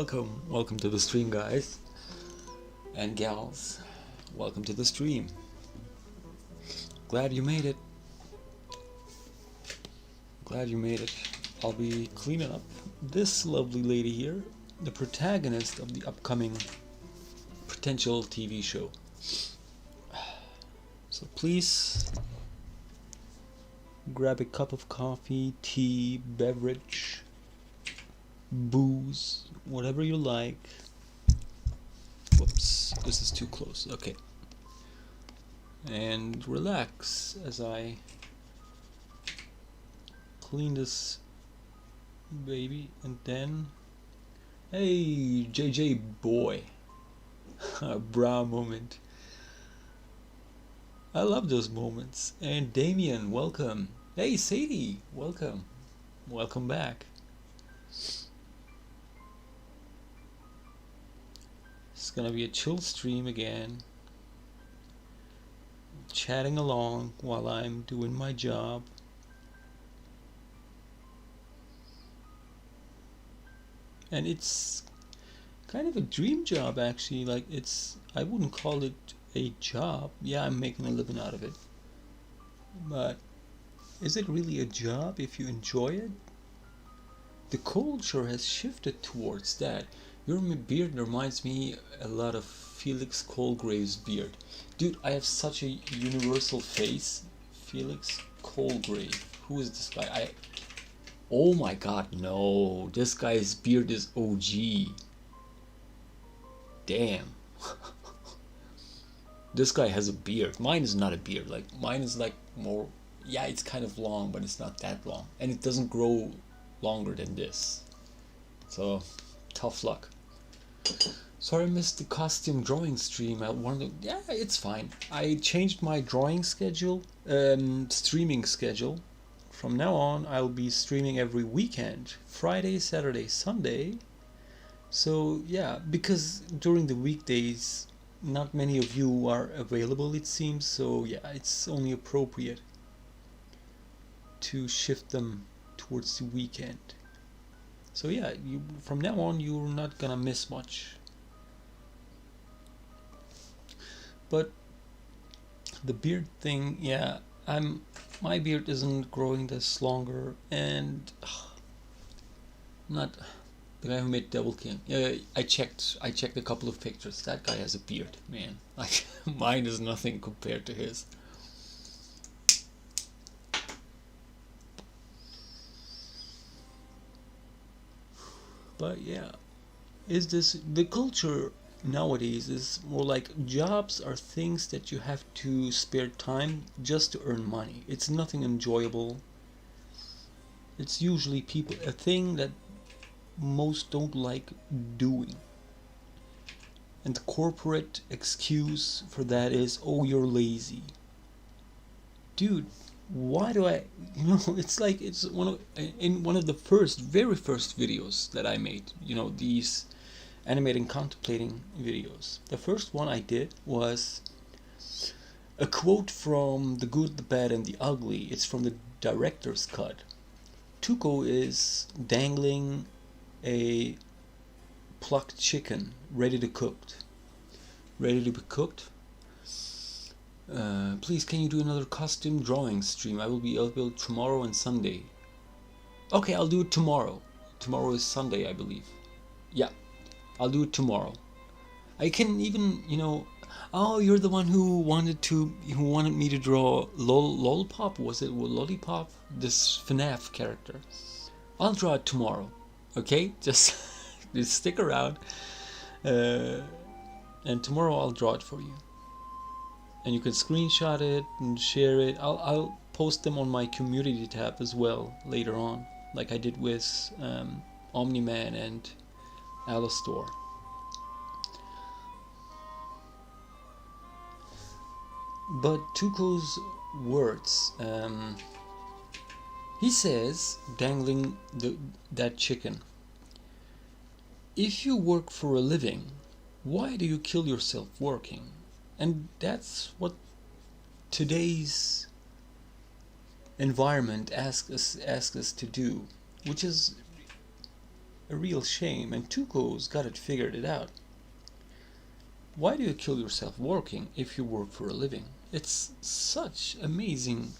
Welcome to the stream, guys and gals. Welcome to the stream. Glad you made it. I'll be cleaning up this lovely lady here, the protagonist of the upcoming potential TV show. So please grab a cup of coffee, tea, beverage, booze, whatever you like. Whoops, this is too close. Okay. And relax as I clean this baby. And then, hey, JJ boy. A bra moment. I love those moments. And Damien, welcome. Hey, Sadie, welcome. Welcome back. It's gonna be a chill stream again. Chatting along while I'm doing my job. And it's kind of a dream job, actually. Like, I wouldn't call it a job. Yeah, I'm making a living out of it. But is it really a job if you enjoy it? The culture has shifted towards that. Your beard reminds me a lot of Felix Colgrave's beard. Dude, I have such a universal face. Felix Colgrave. Who is this guy? Oh my god, no. This guy's beard is OG. Damn. This guy has a beard. Mine is not a beard. Like, mine is like more... Yeah, it's kind of long, but it's not that long. And it doesn't grow longer than this. So, tough luck. Sorry I missed the costume drawing stream. Yeah, it's fine. I changed my drawing schedule, streaming schedule. From now on, I'll be streaming every weekend. Friday, Saturday, Sunday. So, yeah, because during the weekdays, not many of you are available, it seems. So, yeah, it's only appropriate to shift them towards the weekend. So yeah, from now on you're not gonna miss much. But the beard thing, yeah, my beard isn't growing this longer, and I'm not the guy who made Devil King. Yeah, I checked a couple of pictures. That guy has a beard, man. Like, mine is nothing compared to his. But yeah, the culture nowadays is more like jobs are things that you have to spare time just to earn money. It's nothing enjoyable. It's usually a thing that most don't like doing. And the corporate excuse for that is, oh, you're lazy. Dude, why do it's like it's in one of the very first videos that I made, these animating contemplating videos. The first one I did was a quote from The Good, the Bad and the Ugly. It's from the director's cut. Tuco is dangling a plucked chicken ready to be cooked. Please, can you do another costume drawing stream? I will be available tomorrow and Sunday. Okay, I'll do it tomorrow. Tomorrow is Sunday, I believe. Yeah, I'll do it tomorrow. I can even, oh, you're the one who wanted me to draw Lollipop. Was it Lollipop? This FNAF character. I'll draw it tomorrow. Okay, just stick around. And tomorrow I'll draw it for you. And you can screenshot it and share it. I'll post them on my community tab as well later on, like I did with Omni-Man and Alastor. But Tuco's words, he says, dangling that chicken, if you work for a living, why do you kill yourself working? And that's what today's environment asks us to do, which is a real shame, and Tuco's got it figured it out. Why do you kill yourself working if you work for a living? It's such an amazing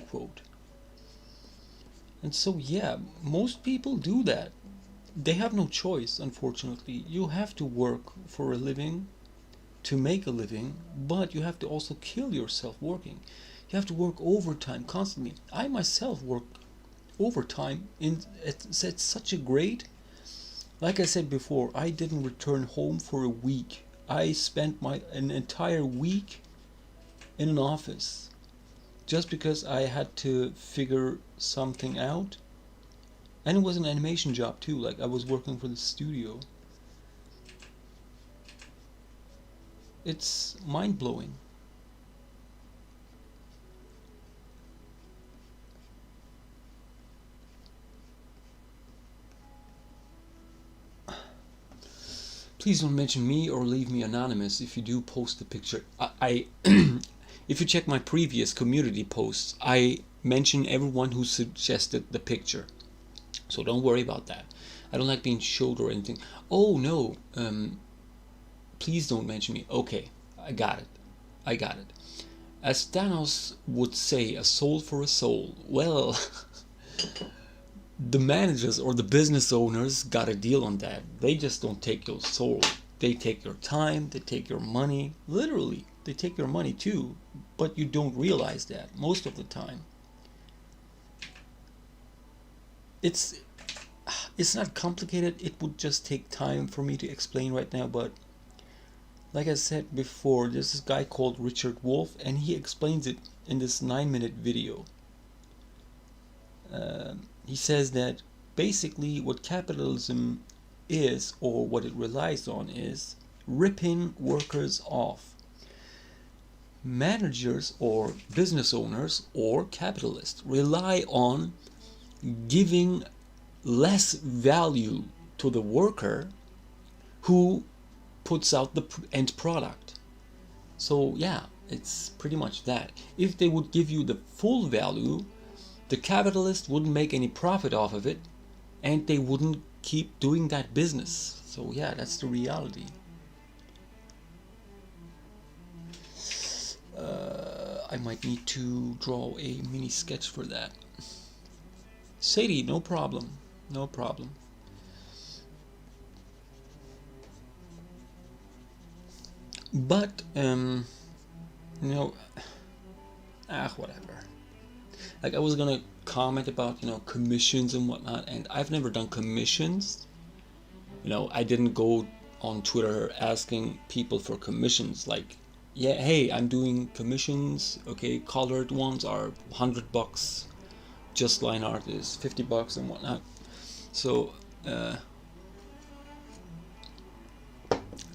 quote. And so, yeah, most people do that. They have no choice, unfortunately. You have to work for a living to make a living, but you have to also kill yourself working. You have to work overtime constantly. I myself work overtime at such a grade. Like I said before, I didn't return home for a week. I spent an entire week in an office just because I had to figure something out. And it was an animation job too, like I was working for the studio. It's mind blowing. Please don't mention me or leave me anonymous if you do post the picture. I if you check my previous community posts, I mention everyone who suggested the picture. So don't worry about that. I don't like being showed or anything. Oh no, please don't mention me. Okay, I got it. I got it. As Thanos would say, a soul for a soul. Well, the managers or the business owners got a deal on that. They just don't take your soul. They take your time, they take your money. Literally, they take your money too. But you don't realize that most of the time. It's it's not complicated. It would just take time for me to explain right now, but like I said before, there's this guy called Richard Wolff, and he explains it in this 9-minute video. He says that basically what capitalism is, or what it relies on, is ripping workers off. Managers or business owners or capitalists rely on giving less value to the worker who puts out the end product. So yeah, it's pretty much that. If they would give you the full value, the capitalist wouldn't make any profit off of it, and they wouldn't keep doing that business. So yeah, that's the reality. I might need to draw a mini sketch for that. Sadie, no problem. No problem. But, you know, whatever. Like, I was gonna comment about, commissions and whatnot, and I've never done commissions. I didn't go on Twitter asking people for commissions, like, yeah, hey, I'm doing commissions, okay, colored ones are $100, just line art is $50 and whatnot. So, this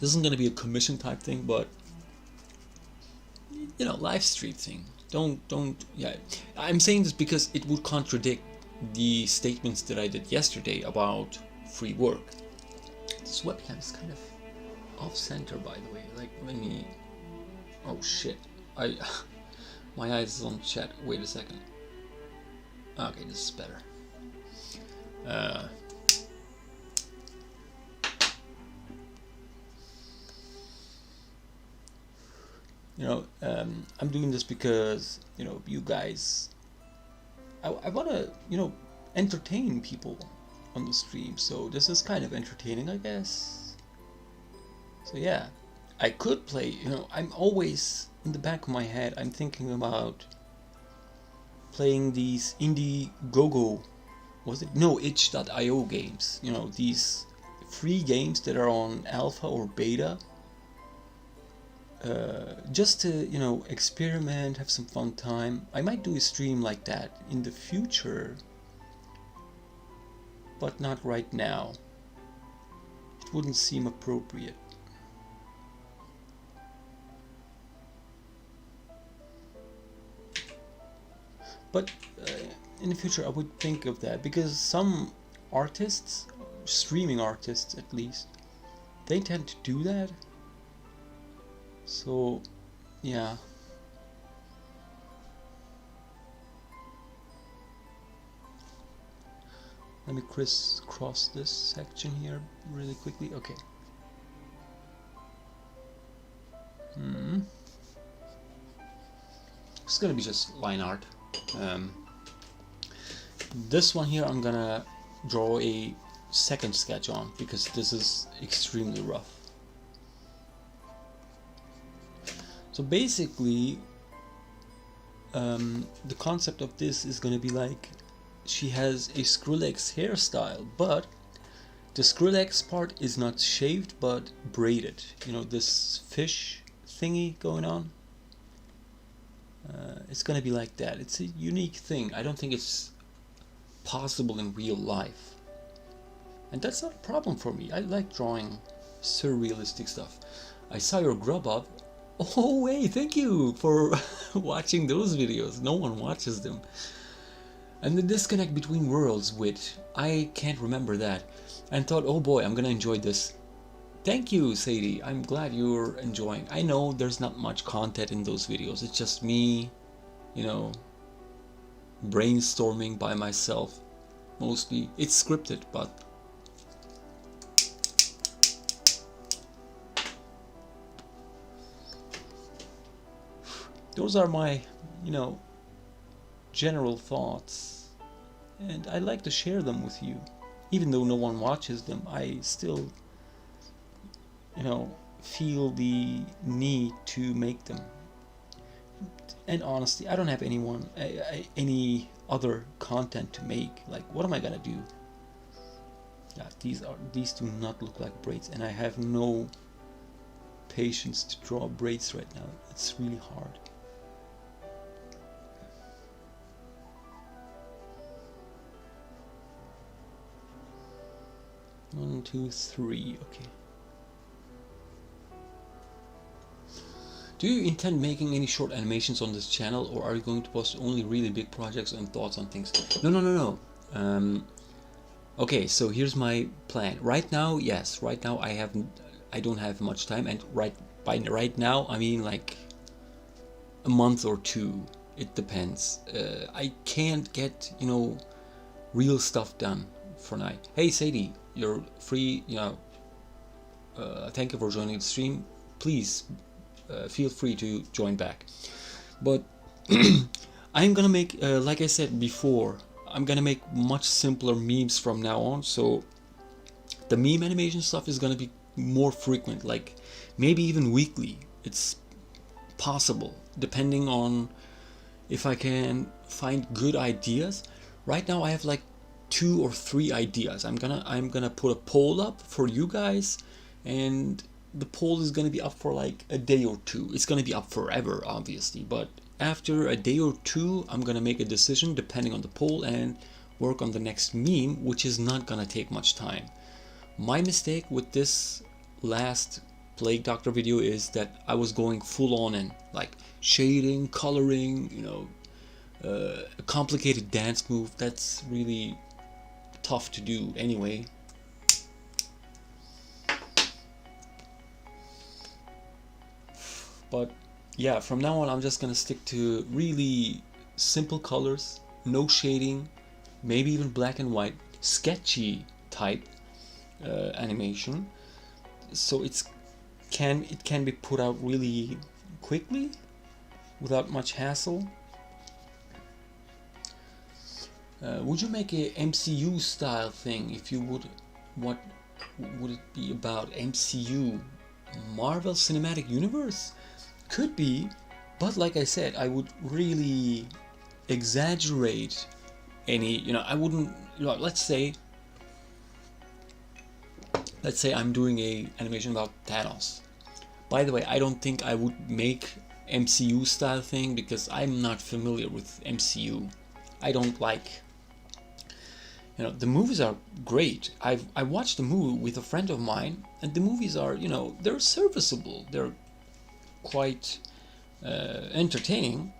isn't gonna be a commission type thing, but live stream thing. Don't yeah. I'm saying this because it would contradict the statements that I did yesterday about free work. This webcam is kind of off center, by the way. Like, let me. Oh shit! My eyes is on chat. Wait a second. Okay, this is better. I'm doing this because you guys. I want to entertain people on the stream, so this is kind of entertaining, I guess. So yeah, I could play. I'm always in the back of my head. I'm thinking about playing these Indiegogo. Was it no itch.io games? These free games that are on alpha or beta. Just to experiment, have some fun time. I might do a stream like that in the future, but not right now. It wouldn't seem appropriate. But in the future I would think of that, because some artists, streaming artists at least, they tend to do that. So, yeah. Let me crisscross this section here really quickly. Okay. It's gonna be just line art. This one here I'm gonna draw a second sketch on because this is extremely rough. So basically the concept of this is gonna be like she has a Skrillex hairstyle, but the Skrillex part is not shaved but braided. You know, this fish thingy going on. It's gonna be like that. It's a unique thing. I don't think it's possible in real life, and that's not a problem for me. I like drawing surrealistic stuff. I saw your Grubhub. Oh wait, thank you for watching those videos. No one watches them. And the disconnect between worlds, which I can't remember that, and thought, oh boy, I'm gonna enjoy this. Thank you, Sadie. I'm glad you're enjoying. I know there's not much content in those videos. It's just me, you know, brainstorming by myself. Mostly it's scripted, but those are my, you know, general thoughts, and I like to share them with you. Even though no one watches them, I still, you know, feel the need to make them. And honestly, I don't have any other content to make. Like, what am I gonna do? Yeah, these do not look like braids, and I have no patience to draw braids right now. It's really hard. One, two, three. Okay. Do you intend making any short animations on this channel, or are you going to post only really big projects and thoughts on things? No. Okay, so here's my plan. Right now, yes. Right now, I don't have much time, and right now, I mean like a month or two. It depends. I can't get, you know, real stuff done for now. Hey Sadie, you're free. You know. Thank you for joining the stream. Please. Feel free to join back. But I'm gonna make, like I said before, I'm gonna make much simpler memes from now on. So the meme animation stuff is gonna be more frequent, like maybe even weekly. It's possible, depending on if I can find good ideas. Right now I have like 2 or 3 ideas. I'm gonna put a poll up for you guys, and the poll is going to be up for like a day or two. It's going to be up forever, obviously, but after a day or two, I'm going to make a decision depending on the poll and work on the next meme, which is not going to take much time. My mistake with this last Plague Doctor video is that I was going full on in like shading, coloring, you know, a complicated dance move. That's really tough to do anyway. But yeah, from now on I'm just gonna stick to really simple colors, no shading, maybe even black and white, sketchy type animation, so it can be put out really quickly without much hassle. Would you make a MCU style thing? If you would, what would it be about? MCU, Marvel Cinematic Universe? Could be, but like I said, I would really exaggerate any, you know, I wouldn't, you know, let's say I'm doing a animation about Thanos. By the way, I don't think I would make MCU style thing because I'm not familiar with MCU. I don't like, you know, the movies are great. I watched the movie with a friend of mine, and the movies are, you know, they're serviceable. They're quite entertaining,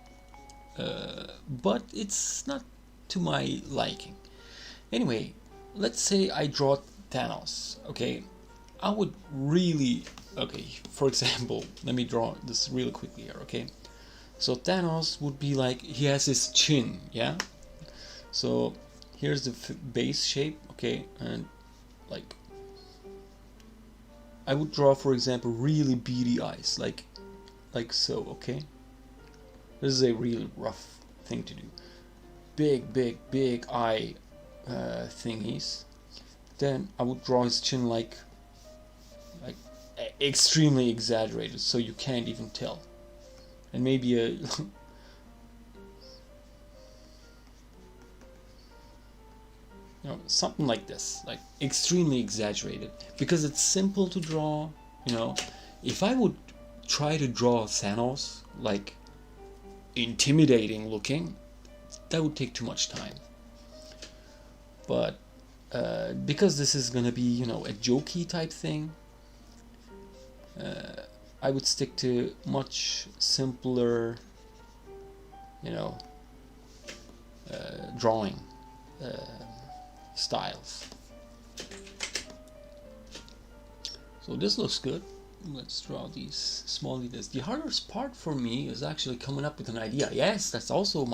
but it's not to my liking. Anyway, let's say I draw Thanos. Okay, I would really, okay, for example, let me draw this really quickly here. Okay, so Thanos would be like, he has his chin, yeah, so here's the base shape, okay, and like I would draw, for example, really beady eyes, like so, okay. This is a really rough thing to do. Big eye thingies. Then I would draw his chin like extremely exaggerated, so you can't even tell. And maybe a something like this, like extremely exaggerated, because it's simple to draw. If I would try to draw Thanos like intimidating looking, that would take too much time. But because this is gonna be a jokey type thing, I would stick to much simpler drawing styles. So this looks good. Let's draw these small details. The hardest part for me is actually coming up with an idea. Yes, that's also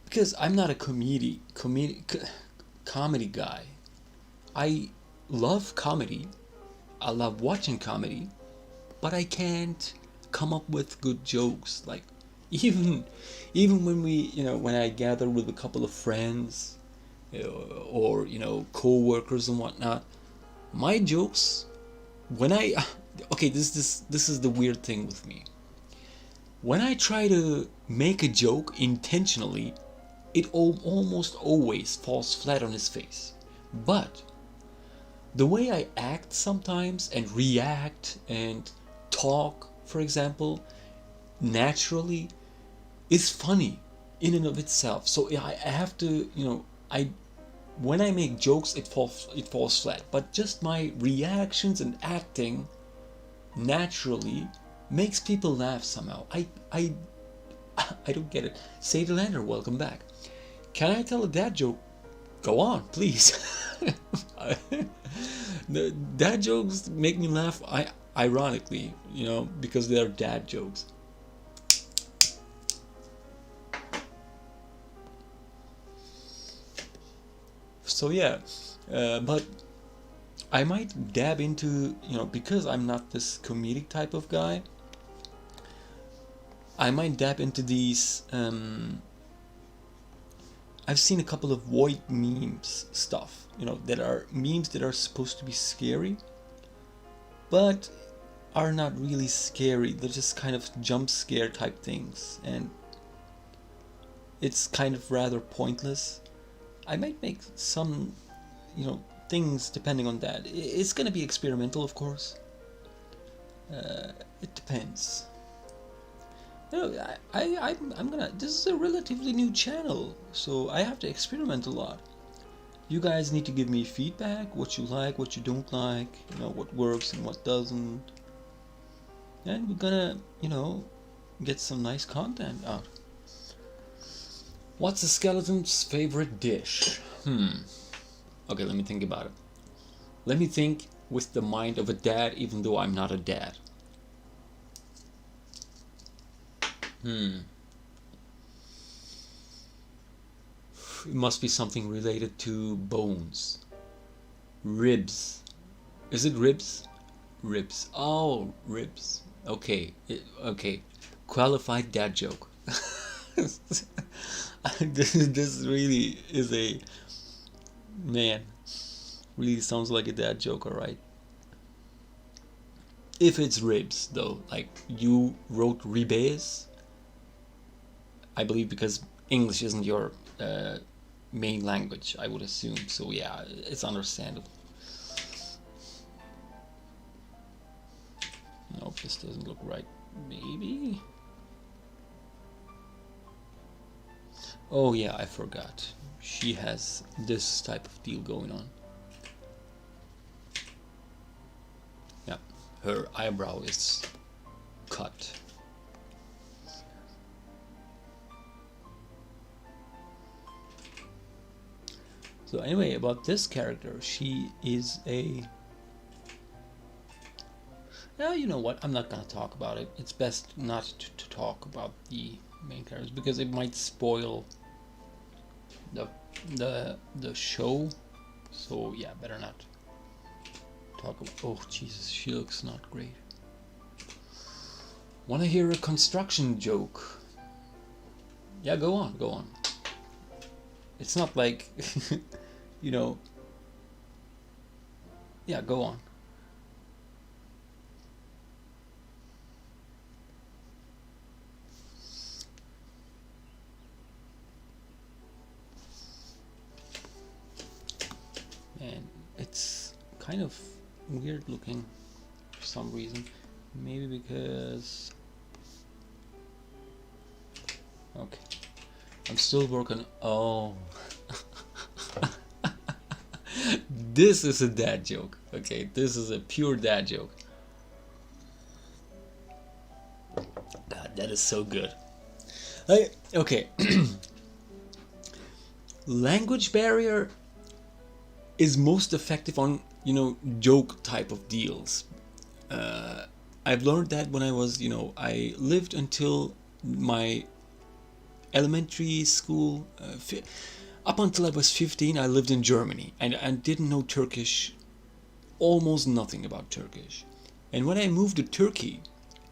because I'm not a comedy guy. I love comedy. I love watching comedy, but I can't come up with good jokes. Like even when when I gather with a couple of friends, or co-workers and whatnot, my jokes, when I okay, this is the weird thing with me. When I try to make a joke intentionally, it almost always falls flat on his face. But the way I act sometimes and react and talk, for example, naturally, is funny in and of itself. So I have to, I when I make jokes, it falls flat. But just my reactions and acting naturally makes people laugh somehow. I don't get it. Sadie Lander, welcome back. Can I tell a dad joke? Go on, please. The dad jokes make me laugh. Ironically, because they're dad jokes. So yeah, but I might dab into, because I'm not this comedic type of guy, I might dab into these. I've seen a couple of void memes stuff, that are memes that are supposed to be scary, but are not really scary. They're just kind of jump scare type things, and it's kind of rather pointless. I might make some, things depending on that. It's gonna be experimental, of course. It depends. I'm gonna. This is a relatively new channel, so I have to experiment a lot. You guys need to give me feedback, what you like, what you don't like, what works and what doesn't. And we're gonna, get some nice content out. What's a skeleton's favorite dish? Okay, let me think about it. Let me think with the mind of a dad, even though I'm not a dad. It must be something related to bones. Ribs. Is it ribs? Ribs. Oh, ribs. Okay. Okay. Qualified dad joke. This really is a man. Really sounds like a dad joke, alright. If it's ribs, though, like you wrote ribes, I believe because English isn't your main language, I would assume. So yeah, it's understandable. Nope, this doesn't look right. Maybe. Oh yeah, I forgot. She has this type of deal going on. Yeah, her eyebrow is cut. So anyway, about this character, she is a... Now, you know what, I'm not gonna talk about it. It's best not to talk about the main characters, because it might spoil the the show. So yeah, better not talk about. Oh Jesus, she looks not great. Want to hear a construction joke? Yeah, go on, go on. It's not like, you know. Yeah, go on. And it's kind of weird looking for some reason. Maybe because. Okay. I'm still working. Oh. This is a dad joke. Okay, this is a pure dad joke. God, that is so good. Okay. Language barrier is most effective on, joke type of deals. I've learned that when I was, I lived until my elementary school. Up until I was 15, I lived in Germany and I didn't know Turkish, almost nothing about Turkish. And when I moved to Turkey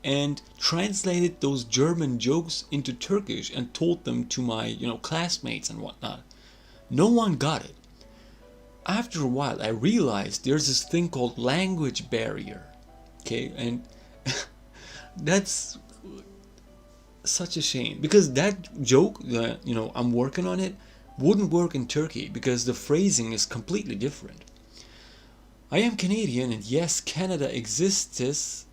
and translated those German jokes into Turkish and told them to my, classmates and whatnot, no one got it. After a while, I realized there's this thing called language barrier. Okay, and that's such a shame because that joke that I'm working on it wouldn't work in Turkey because the phrasing is completely different. I am Canadian, and yes, Canada exists,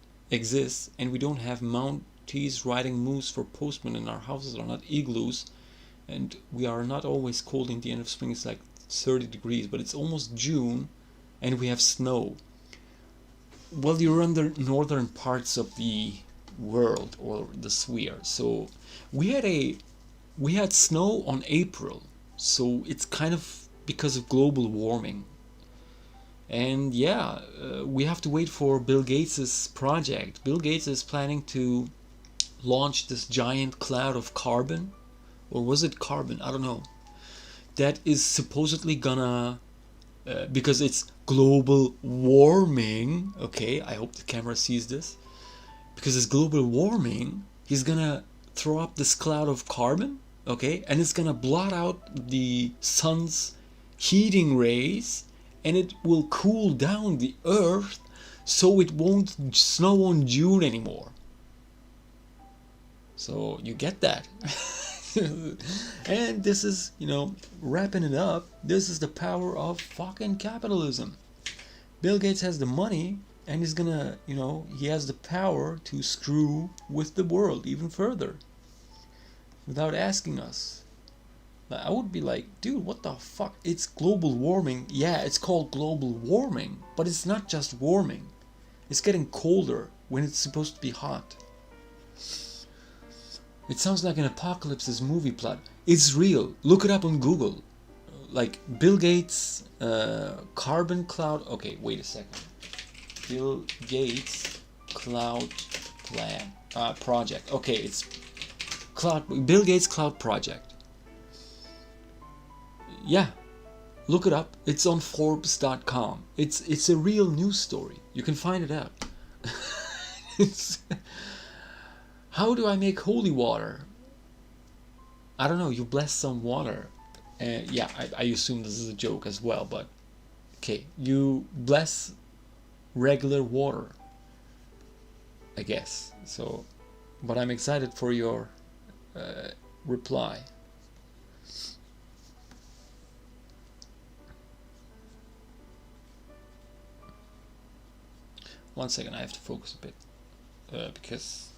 and we don't have Mounties riding moose for postmen, and our houses are not igloos, and we are not always cold in the end of spring. It's like 30 degrees, but it's almost June, and we have snow. Well, you're on the northern parts of the world or the sphere, so we had snow on April, so it's kind of because of global warming. And yeah, we have to wait for Bill Gates's project. Bill Gates is planning to launch this giant cloud of carbon, or was it carbon? I don't know. That is supposedly gonna, because it's global warming. Okay, I hope the camera sees this. Because it's global warming, he's gonna throw up this cloud of carbon. Okay, and it's gonna blot out the sun's heating rays, and it will cool down the earth so it won't snow on June anymore. So you get that. And this is, wrapping it up, this is the power of fucking capitalism. Bill Gates has the money and he's gonna, he has the power to screw with the world even further without asking us. I would be like, dude, what the fuck? It's global warming. Yeah, it's called global warming, but it's not just warming. It's getting colder when it's supposed to be hot. It sounds like an apocalypse movie plot. It's real. Look it up on Google. Like Bill Gates carbon cloud. Okay, wait a second. Bill Gates cloud plan project. Okay, it's Bill Gates cloud project. Yeah, look it up. It's on Forbes.com. It's a real news story. You can find it out. How do I make holy water? I don't know. You bless some water. Yeah, I assume this is a joke as well, but okay. You bless regular water, I guess. So, but I'm excited for your reply. One second, I have to focus a bit because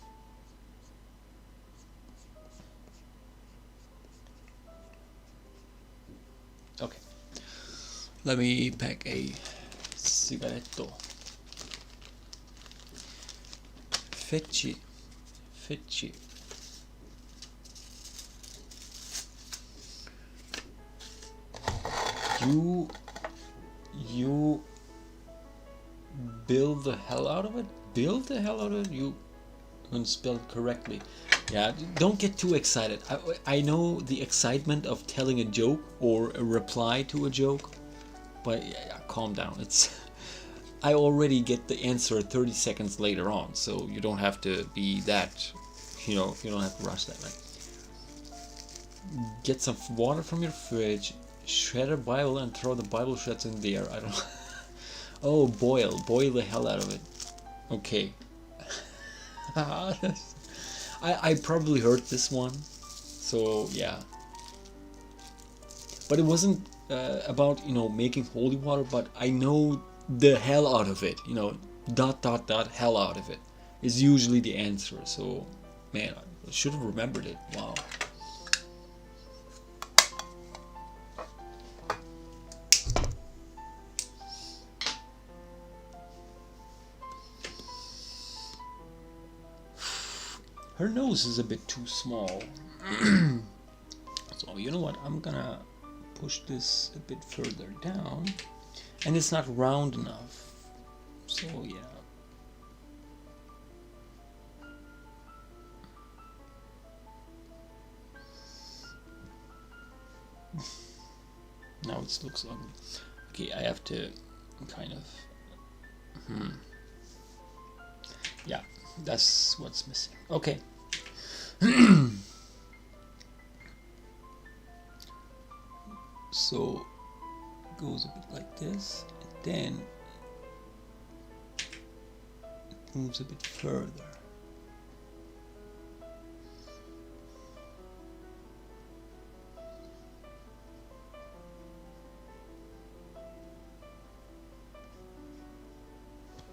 okay. Let me pack a cigaretto. Fetchy. You build the hell out of it? Build the hell out of it? You can spell it correctly. Yeah, don't get too excited. I know the excitement of telling a joke or a reply to a joke, but yeah, calm down. It's I already get the answer 30 seconds later on, so you don't have to be that, you don't have to rush that, man. Get some water from your fridge, shred a Bible, and throw the Bible shreds in the air. I don't. Oh, boil the hell out of it. Okay. I probably heard this one, so yeah. But it wasn't about making holy water, but I know the hell out of it. Dot dot dot hell out of it is usually the answer. So, man, I should have remembered it. Wow. Her nose is a bit too small. So you know what? I'm gonna push this a bit further down, and it's not round enough. So yeah. Now it looks ugly. Okay, I have to kind of. Yeah, that's what's missing. Okay. So it goes a bit like this, and then it moves a bit further.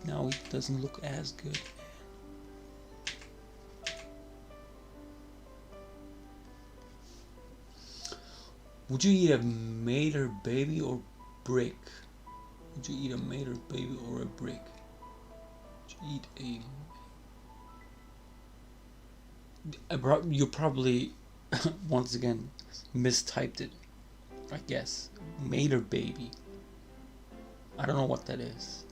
Now it doesn't look as good. Would you eat a Mater baby or brick? Would you eat a Mater baby or a brick? Would you eat you probably once again mistyped it. I guess Mater baby. I don't know what that is.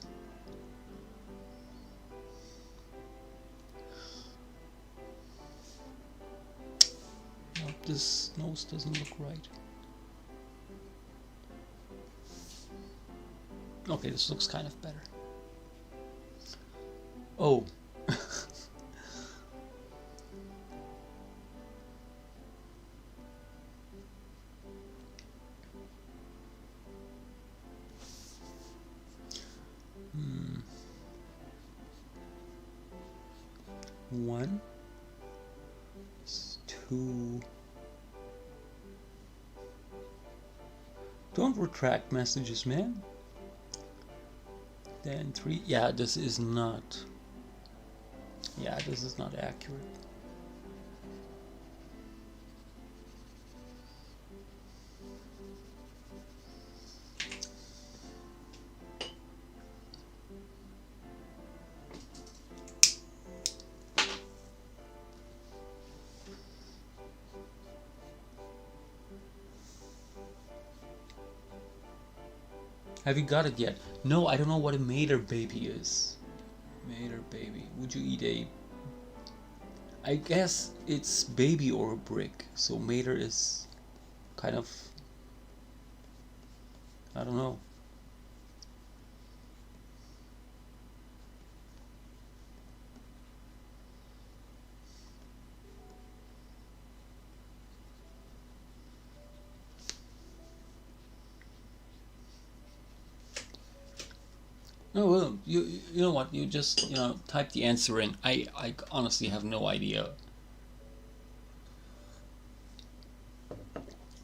Nope, this nose doesn't look right. Okay, this looks kind of better. Oh. One, two. Don't retract messages, man. Then three. Yeah, this is not. Yeah, this is not accurate. Have you got it yet? No, I don't know what a Mater baby is. Mater baby. Would you eat a... I guess it's baby or a brick. So Mater is kind of... I don't know. No, well, you know what? You just type the answer in. I honestly have no idea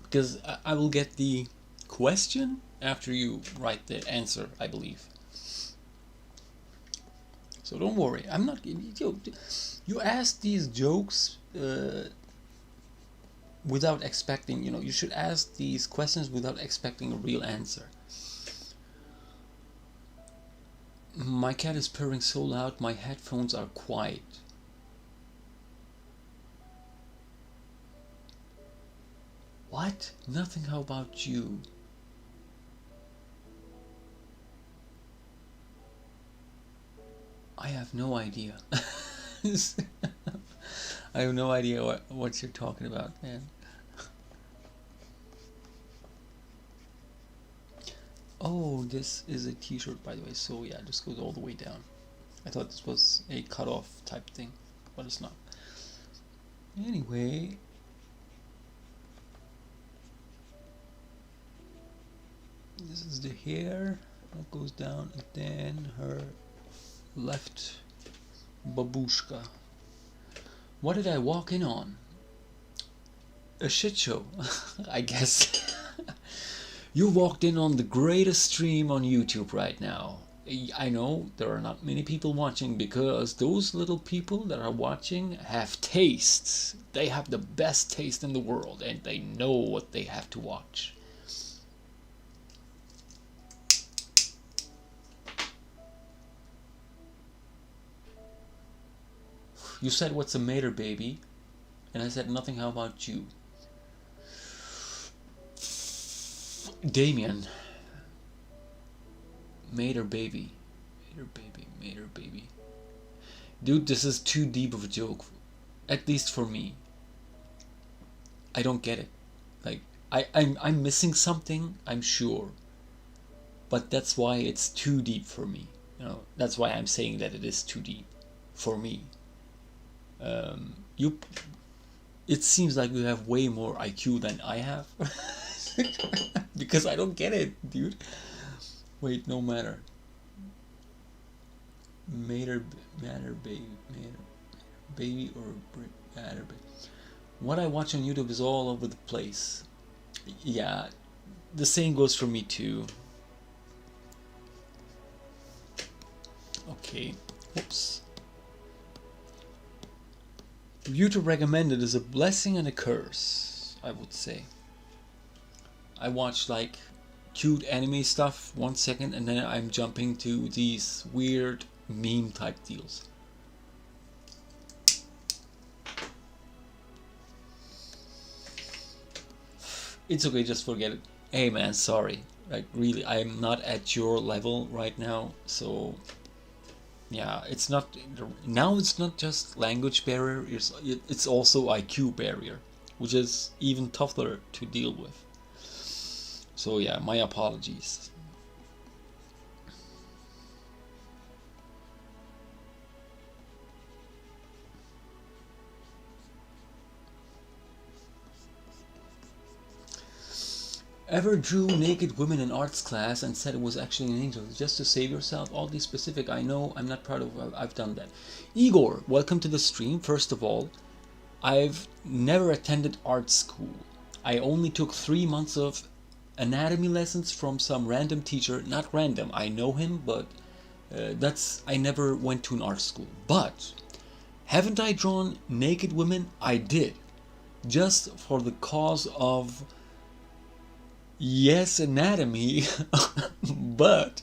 because I will get the question after you write the answer, I believe. So don't worry. I'm not. You ask these jokes without expecting. You should ask these questions without expecting a real answer. My cat is purring so loud, my headphones are quiet. What? Nothing, how about you? I have no idea. I have no idea what you're talking about, man. Oh, this is a t-shirt, by the way. So yeah, this goes all the way down. I thought this was a cut-off type thing, but it's not. Anyway, this is the hair that goes down, and then her left babushka. What did I walk in on? A shit show, I guess. You walked in on the greatest stream on YouTube right now. I know there are not many people watching because those little people that are watching have tastes. They have the best taste in the world and they know what they have to watch. You said, what's a mater, baby? And I said, nothing, how about you? Damien. Mater, baby. Mater, baby. Mater, baby. Dude, this is too deep of a joke. At least for me. I don't get it. Like, I'm missing something, I'm sure. But that's why it's too deep for me. You know, that's why I'm saying that it is too deep for me. You, it seems like you have way more IQ than I have. Because I don't get it, dude. Wait, no matter. Mater, baby, baby or matter baby. What I watch on YouTube is all over the place. Yeah, the same goes for me too. Okay, oops. YouTube recommended is a blessing and a curse, I would say. I watch like cute anime stuff 1 second and then I'm jumping to these weird meme type deals. It's okay, just forget it. Hey man, sorry. Like really, I'm not at your level right now, so yeah, it's not now. It's not just language barrier. It's also IQ barrier, which is even tougher to deal with. So yeah, my apologies. Ever drew naked women in arts class and said it was actually an angel just to save yourself? Oddly specific, I know, I'm not proud of I've done that. Igor, welcome to the stream. First of all, I've never attended art school. I only took 3 months of anatomy lessons from some random teacher. Not random, I know him, but I never went to an art school. But haven't I drawn naked women? I did. Just for the cause of, yes, anatomy, but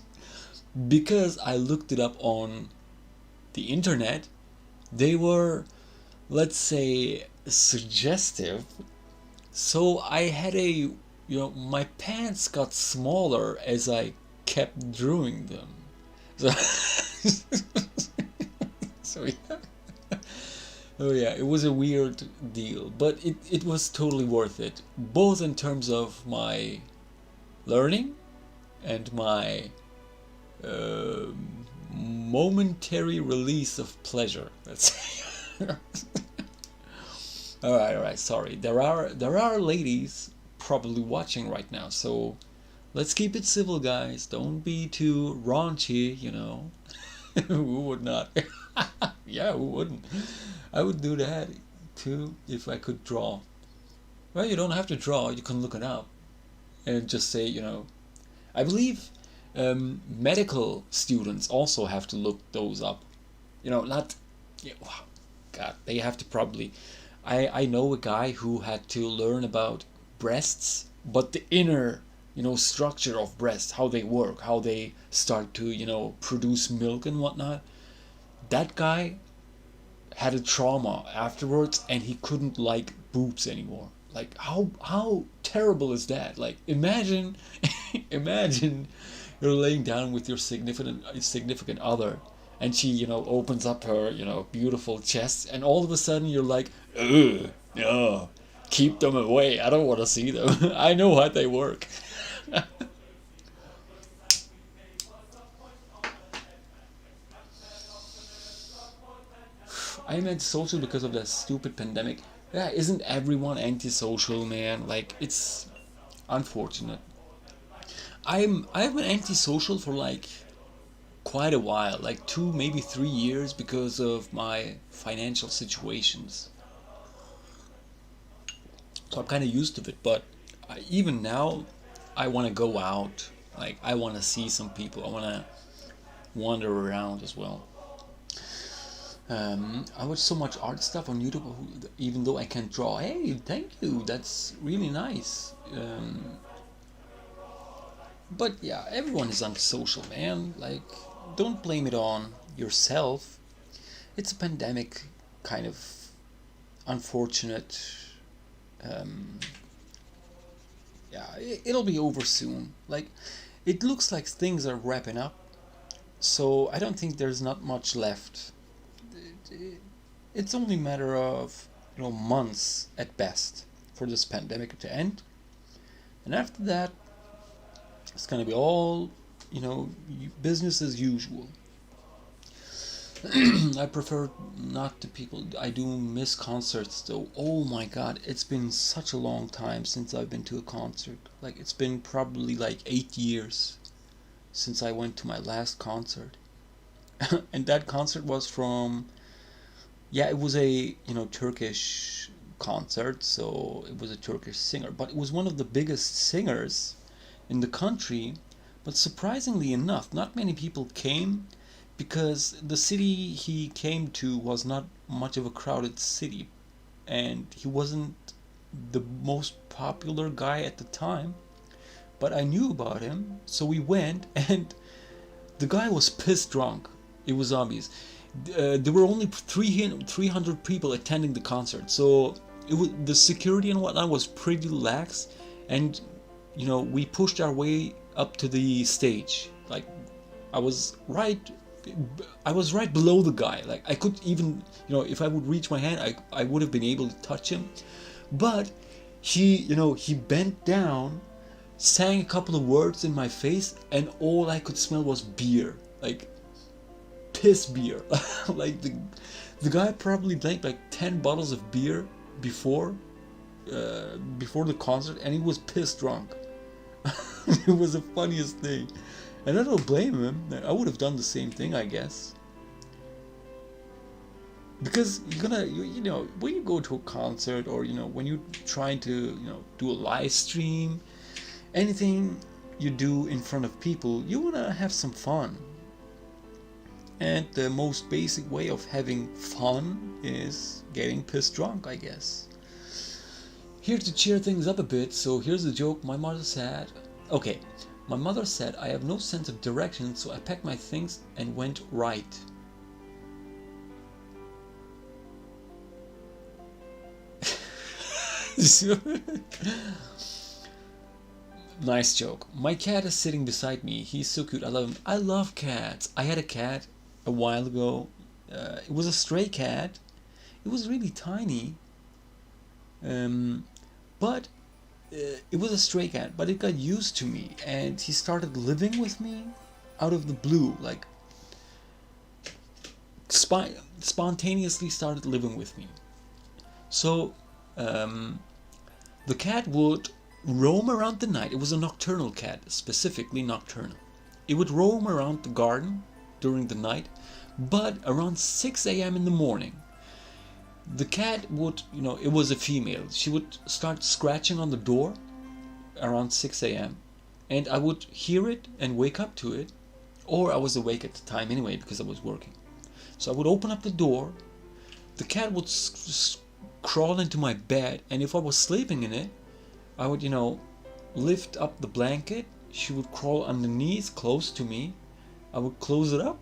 because I looked it up on the internet, they were, let's say, suggestive. So I had my pants got smaller as I kept drawing them. So, so yeah. Oh yeah, it was a weird deal, but it was totally worth it, both in terms of my learning and my momentary release of pleasure. Let's say. all right, sorry. There are ladies probably watching right now, so let's keep it civil, guys. Don't be too raunchy, you know. Who would not? Yeah, who wouldn't? I would do that too if I could draw. Well, you don't have to draw, you can look it up and just say, I believe medical students also have to look those up. Not, God, they have to probably. I know a guy who had to learn about breasts, but the inner, structure of breasts, how they work, how they start to, produce milk and whatnot. That guy had a trauma afterwards and he couldn't like boobs anymore. Like how terrible is that? Like imagine imagine you're laying down with your significant other and she, opens up her, beautiful chest, and all of a sudden you're like, ugh, no, keep them away. I don't want to see them. I know how they work. I'm antisocial because of that stupid pandemic. Yeah, isn't everyone antisocial, man? Like, it's unfortunate. I've been antisocial for like quite a while, like 2 maybe 3 years, because of my financial situations. So I'm kind of used to it. But even now, I want to go out. Like, I want to see some people. I want to wander around as well. I watch so much art stuff on YouTube, even though I can't draw. Hey, thank you. That's really nice. But yeah, everyone is antisocial, man. Like, don't blame it on yourself. It's a pandemic, kind of unfortunate. Um, yeah, it'll be over soon. Like, it looks like things are wrapping up, so I don't think there's not much left. It's only a matter of months at best for this pandemic to end, and after that, it's gonna be all business as usual. I prefer not to people. I do miss concerts though. Oh my god, it's been such a long time since I've been to a concert. Like, it's been probably like 8 years since I went to my last concert. And that concert was from, yeah, it was a Turkish concert, so it was a Turkish singer, but it was one of the biggest singers in the country. But surprisingly enough, not many people came, because the city he came to was not much of a crowded city, and he wasn't the most popular guy at the time. But I knew about him, so we went, and the guy was pissed drunk. It was obvious. There were only 300 people attending the concert, so the security and whatnot was pretty lax, and we pushed our way up to the stage. Like, I was right I was right below the guy. Like, I could even, if I would reach my hand, I would have been able to touch him. But he bent down, sang a couple of words in my face, and all I could smell was beer. Like, piss beer. Like, the guy probably drank like 10 bottles of beer before the concert, and he was piss drunk. It was the funniest thing. And I don't blame him. I would have done the same thing, I guess. Because when you go to a concert, or when you're trying to do a live stream, anything you do in front of people, you want to have some fun. And the most basic way of having fun is getting pissed drunk, I guess. Here to cheer things up a bit, so here's a joke my mother said. Okay, my mother said, I have no sense of direction, so I packed my things and went right. Nice joke. My cat is sitting beside me. He's so cute. I love him. I love cats. I had a cat a while ago. It was a stray cat. It was really tiny. But it was a stray cat, but it got used to me, and he started living with me out of the blue. Like, spontaneously started living with me. So the cat would roam around the night. It was a nocturnal cat, specifically nocturnal. It would roam around the garden during the night, but around 6 a.m. in the morning, the cat would, it was a female. She would start scratching on the door around 6 a.m. And I would hear it and wake up to it. Or I was awake at the time anyway because I was working. So I would open up the door. The cat would crawl into my bed. And if I was sleeping in it, I would, lift up the blanket. She would crawl underneath close to me. I would close it up.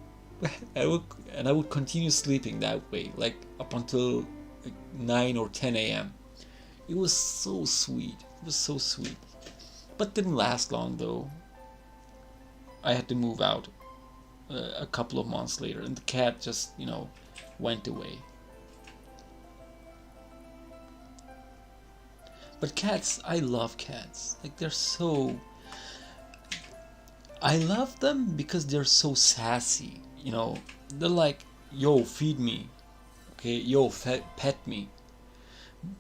And I would continue sleeping that way, like up until like 9 or 10 a.m. It was so sweet. It was so sweet. But didn't last long though. I had to move out a couple of months later, and the cat just, went away. But cats, I love cats. Like, they're so. I love them because they're so sassy. They're like, yo, feed me. Okay, yo, pet me.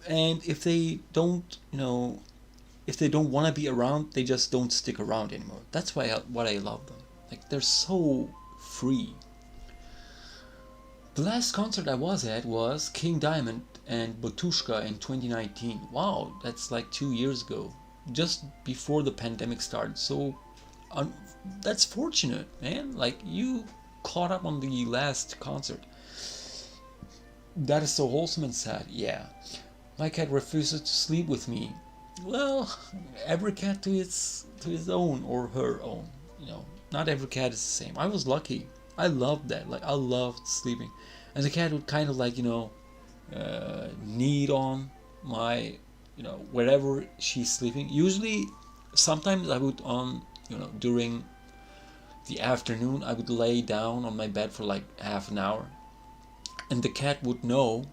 And if they don't want to be around, they just don't stick around anymore. That's what I love them. Like, they're so free. The last concert I was at was King Diamond and Botushka in 2019. Wow, that's like 2 years ago, just before the pandemic started. So um, that's fortunate, man. Like, you caught up on the last concert. That is so wholesome and sad. Yeah, my cat refuses to sleep with me. Well, every cat to his own or her own. Not every cat is the same. I was lucky. I loved that. Like, I loved sleeping, and the cat would kind of like knead on my wherever she's sleeping. Usually, sometimes I would during the afternoon I would lay down on my bed for like half an hour, and the cat would know.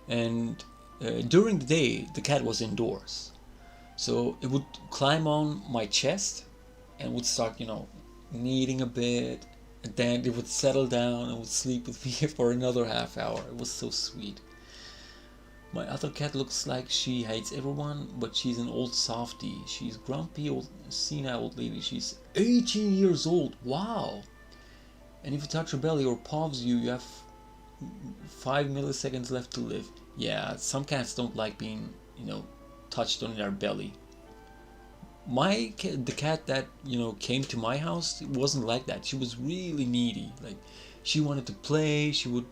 And during the day, the cat was indoors, so it would climb on my chest and would start, kneading a bit, and then it would settle down and would sleep with me for another half hour. It was so sweet. My other cat looks like she hates everyone, but she's an old softie. She's grumpy old senile old lady. She's 18 years old. Wow. And if you touch her belly or paws you, you have 5 milliseconds left to live. Yeah, some cats don't like being, touched on their belly. The cat that came to my house wasn't like that. She was really needy. Like, she wanted to play. She would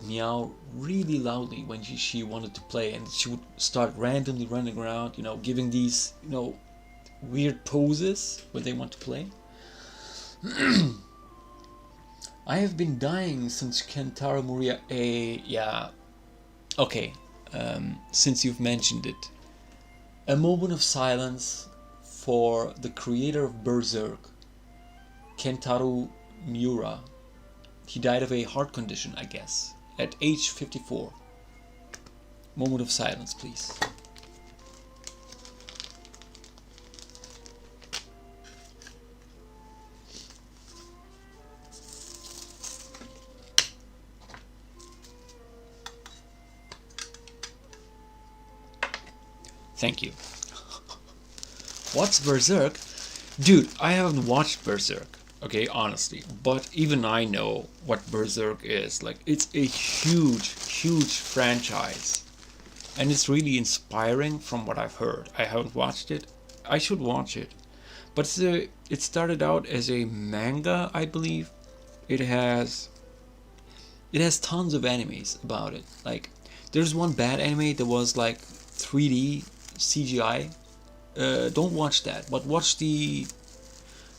meow really loudly when she wanted to play, and she would start randomly running around, giving these weird poses when they want to play. I have been dying since Kentaro Moria. Yeah, okay. Since you've mentioned it, a moment of silence for the creator of Berserk, Kentaro Miura. He died of a heart condition, I guess, at age 54. Moment of silence, please. Thank you. What's Berserk? Dude, I haven't watched Berserk, okay, honestly. But even I know what Berserk is. Like, it's a huge, huge franchise. And it's really inspiring from what I've heard. I haven't watched it. I should watch it. But it started out as a manga, I believe. It has tons of animes about it. Like, there's one bad anime that was like 3D CGI. Don't watch that, but watch I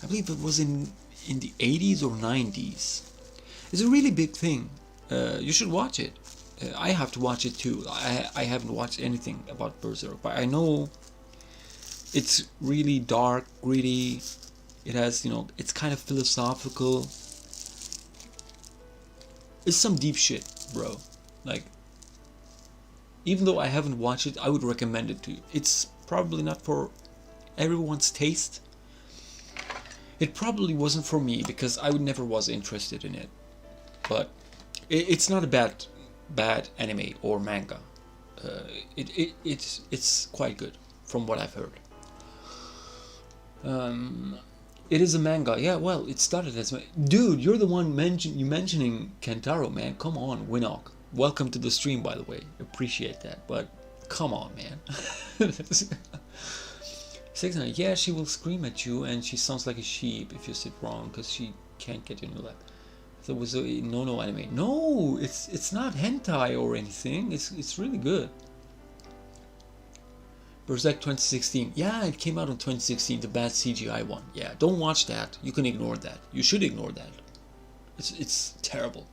believe it was in the 80s or 90s. It's a really big thing. You should watch it. I have to watch it too. I haven't watched anything about Berserk, but I know it's really dark, gritty. It has, it's kind of philosophical. It's some deep shit, bro. Like, even though I haven't watched it, I would recommend it to you. It's probably not for everyone's taste. It probably wasn't for me because I would never was interested in it. But it's not a bad anime or manga. It's quite good from what I've heard. It is a manga. Yeah, well, it started as dude. You're the one mentioning Kentaro, man. Come on, Winnock. Welcome to the stream, by the way. Appreciate that, but come on, man. 600. Yeah, she will scream at you, and she sounds like a sheep if you sit wrong, because she can't get in your lap. There was a no anime. No, it's not hentai or anything. It's really good. Berserk 2016. Yeah, it came out in 2016. The bad CGI one. Yeah, don't watch that. You can ignore that. You should ignore that. It's terrible.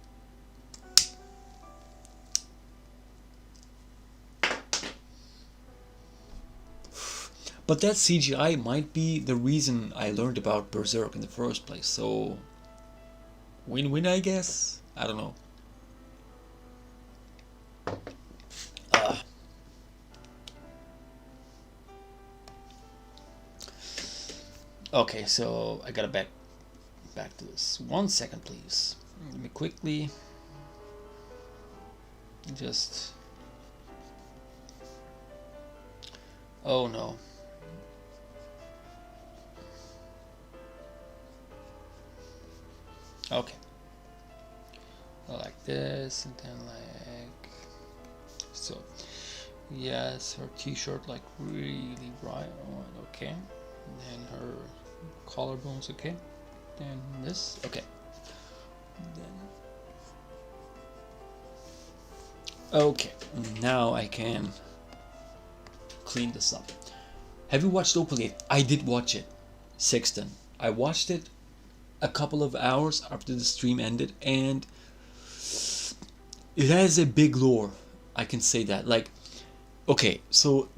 But that CGI might be the reason I learned about Berserk in the first place. So win-win, I guess. I don't know. Okay, so I gotta back to this. 1 second, please. Let me quickly just. Oh no. Okay. Like this, and then like so. Yes, her t-shirt like really bright. Okay. And then her collarbones. Okay. Then this. Okay. Then. Okay. Now I can clean this up. Have you watched Opal yet? I did watch it. Sexton. I watched it a couple of hours after the stream ended, and it has a big lore. I can say that. Like, okay, so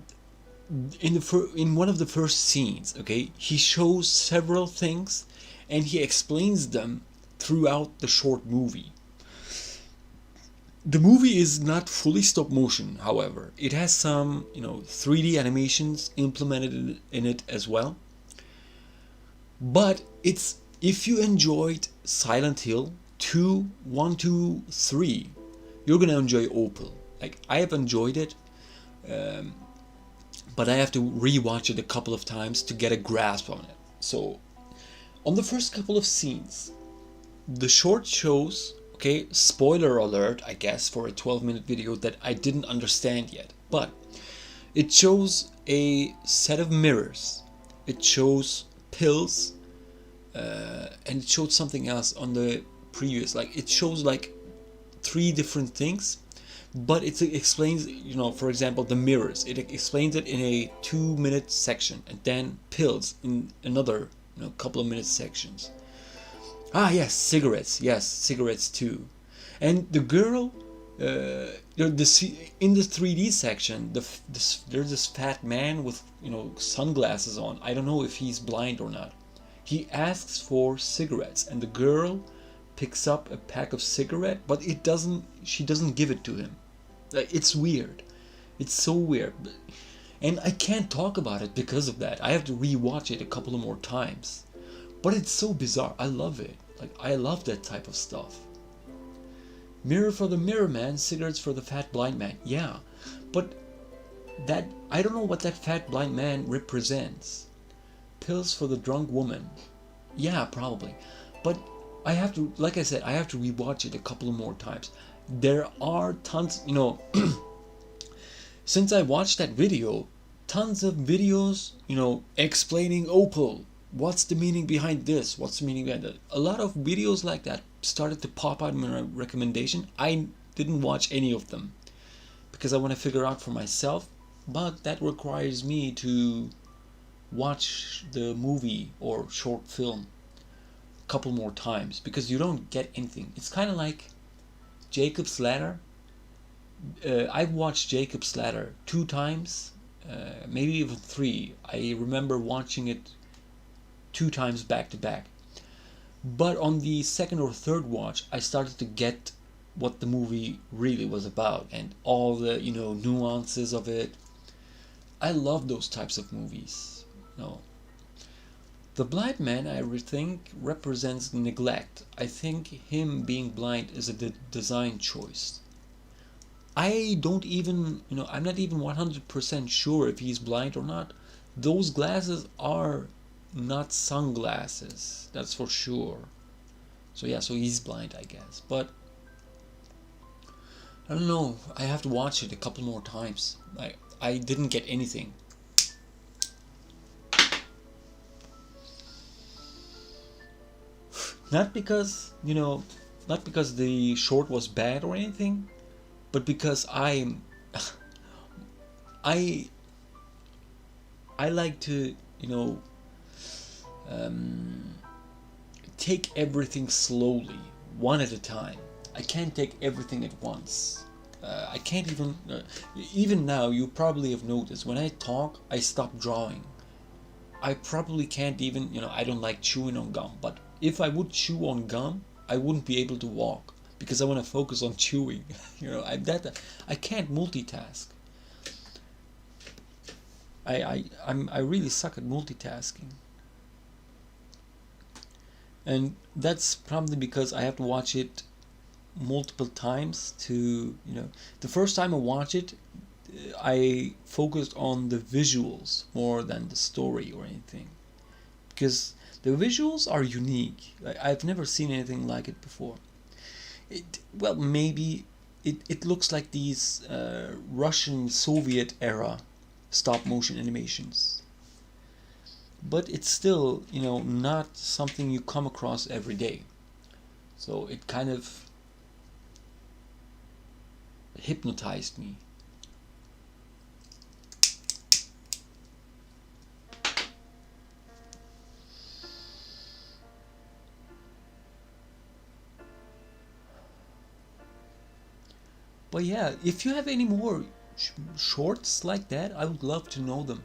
in one of the first scenes, okay, he shows several things, and he explains them throughout the short movie. The movie is not fully stop motion, however. It has some, 3D animations implemented in it as well. But it's if you enjoyed Silent Hill 2, 1, 2, 3, you're gonna enjoy Opal. Like, I have enjoyed it, but I have to rewatch it a couple of times to get a grasp on it. So, on the first couple of scenes, the short shows, okay, spoiler alert, I guess, for a 12-minute video that I didn't understand yet, but it shows a set of mirrors, it shows pills, and it showed something else on the previous, like it shows like 3 different things, but it explains, for example, the mirrors, it explains it in a 2-minute section, and then pills in another couple of minute sections. Yes, cigarettes too. And the girl, in the 3D section, there's this fat man with sunglasses on. I don't know if he's blind or not. He asks for cigarettes, and the girl picks up a pack of cigarette, but she doesn't give it to him. Like, it's weird. It's so weird. And I can't talk about it because of that. I have to rewatch it a couple of more times. But it's so bizarre. I love it. Like, I love that type of stuff. Mirror for the mirror man, cigarettes for the fat blind man. Yeah, but that, I don't know what that fat blind man represents. Pills for the drunk woman. Yeah, probably. But I have to, like I said, I have to rewatch it a couple of more times. There are tons, since I watched that video, tons of videos, explaining Opal. What's the meaning behind this? What's the meaning behind that? A lot of videos like that started to pop out in my recommendation. I didn't watch any of them because I want to figure out for myself, but that requires me to watch the movie or short film a couple more times because you don't get anything. It's kind of like Jacob's Ladder. I've watched Jacob's Ladder 2 times, maybe even 3. I remember watching it 2 times back to back. But on the second or third watch, I started to get what the movie really was about and all the nuances of it. I love those types of movies. The blind man, I think, represents neglect. I think him being blind is a design choice. I don't even, I'm not even 100% sure if he's blind or not. Those glasses are not sunglasses, that's for sure. So yeah, so he's blind, I guess. But I don't know, I have to watch it a couple more times. I didn't get anything. Not because, not because the short was bad or anything, but because I like to, take everything slowly, one at a time. I can't take everything at once. I can't even now, you probably have noticed, when I talk, I stop drawing. I probably can't even, I don't like chewing on gum, but if I would chew on gum, I wouldn't be able to walk because I want to focus on chewing. I can't multitask. I really suck at multitasking. And that's probably because I have to watch it multiple times to, the first time I watch it, I focused on the visuals more than the story or anything, because the visuals are unique. I've never seen anything like it before. Well, maybe it looks like these Russian Soviet era stop motion animations, but it's still, not something you come across every day. So it kind of hypnotized me. But yeah, if you have any more shorts like that, I would love to know them.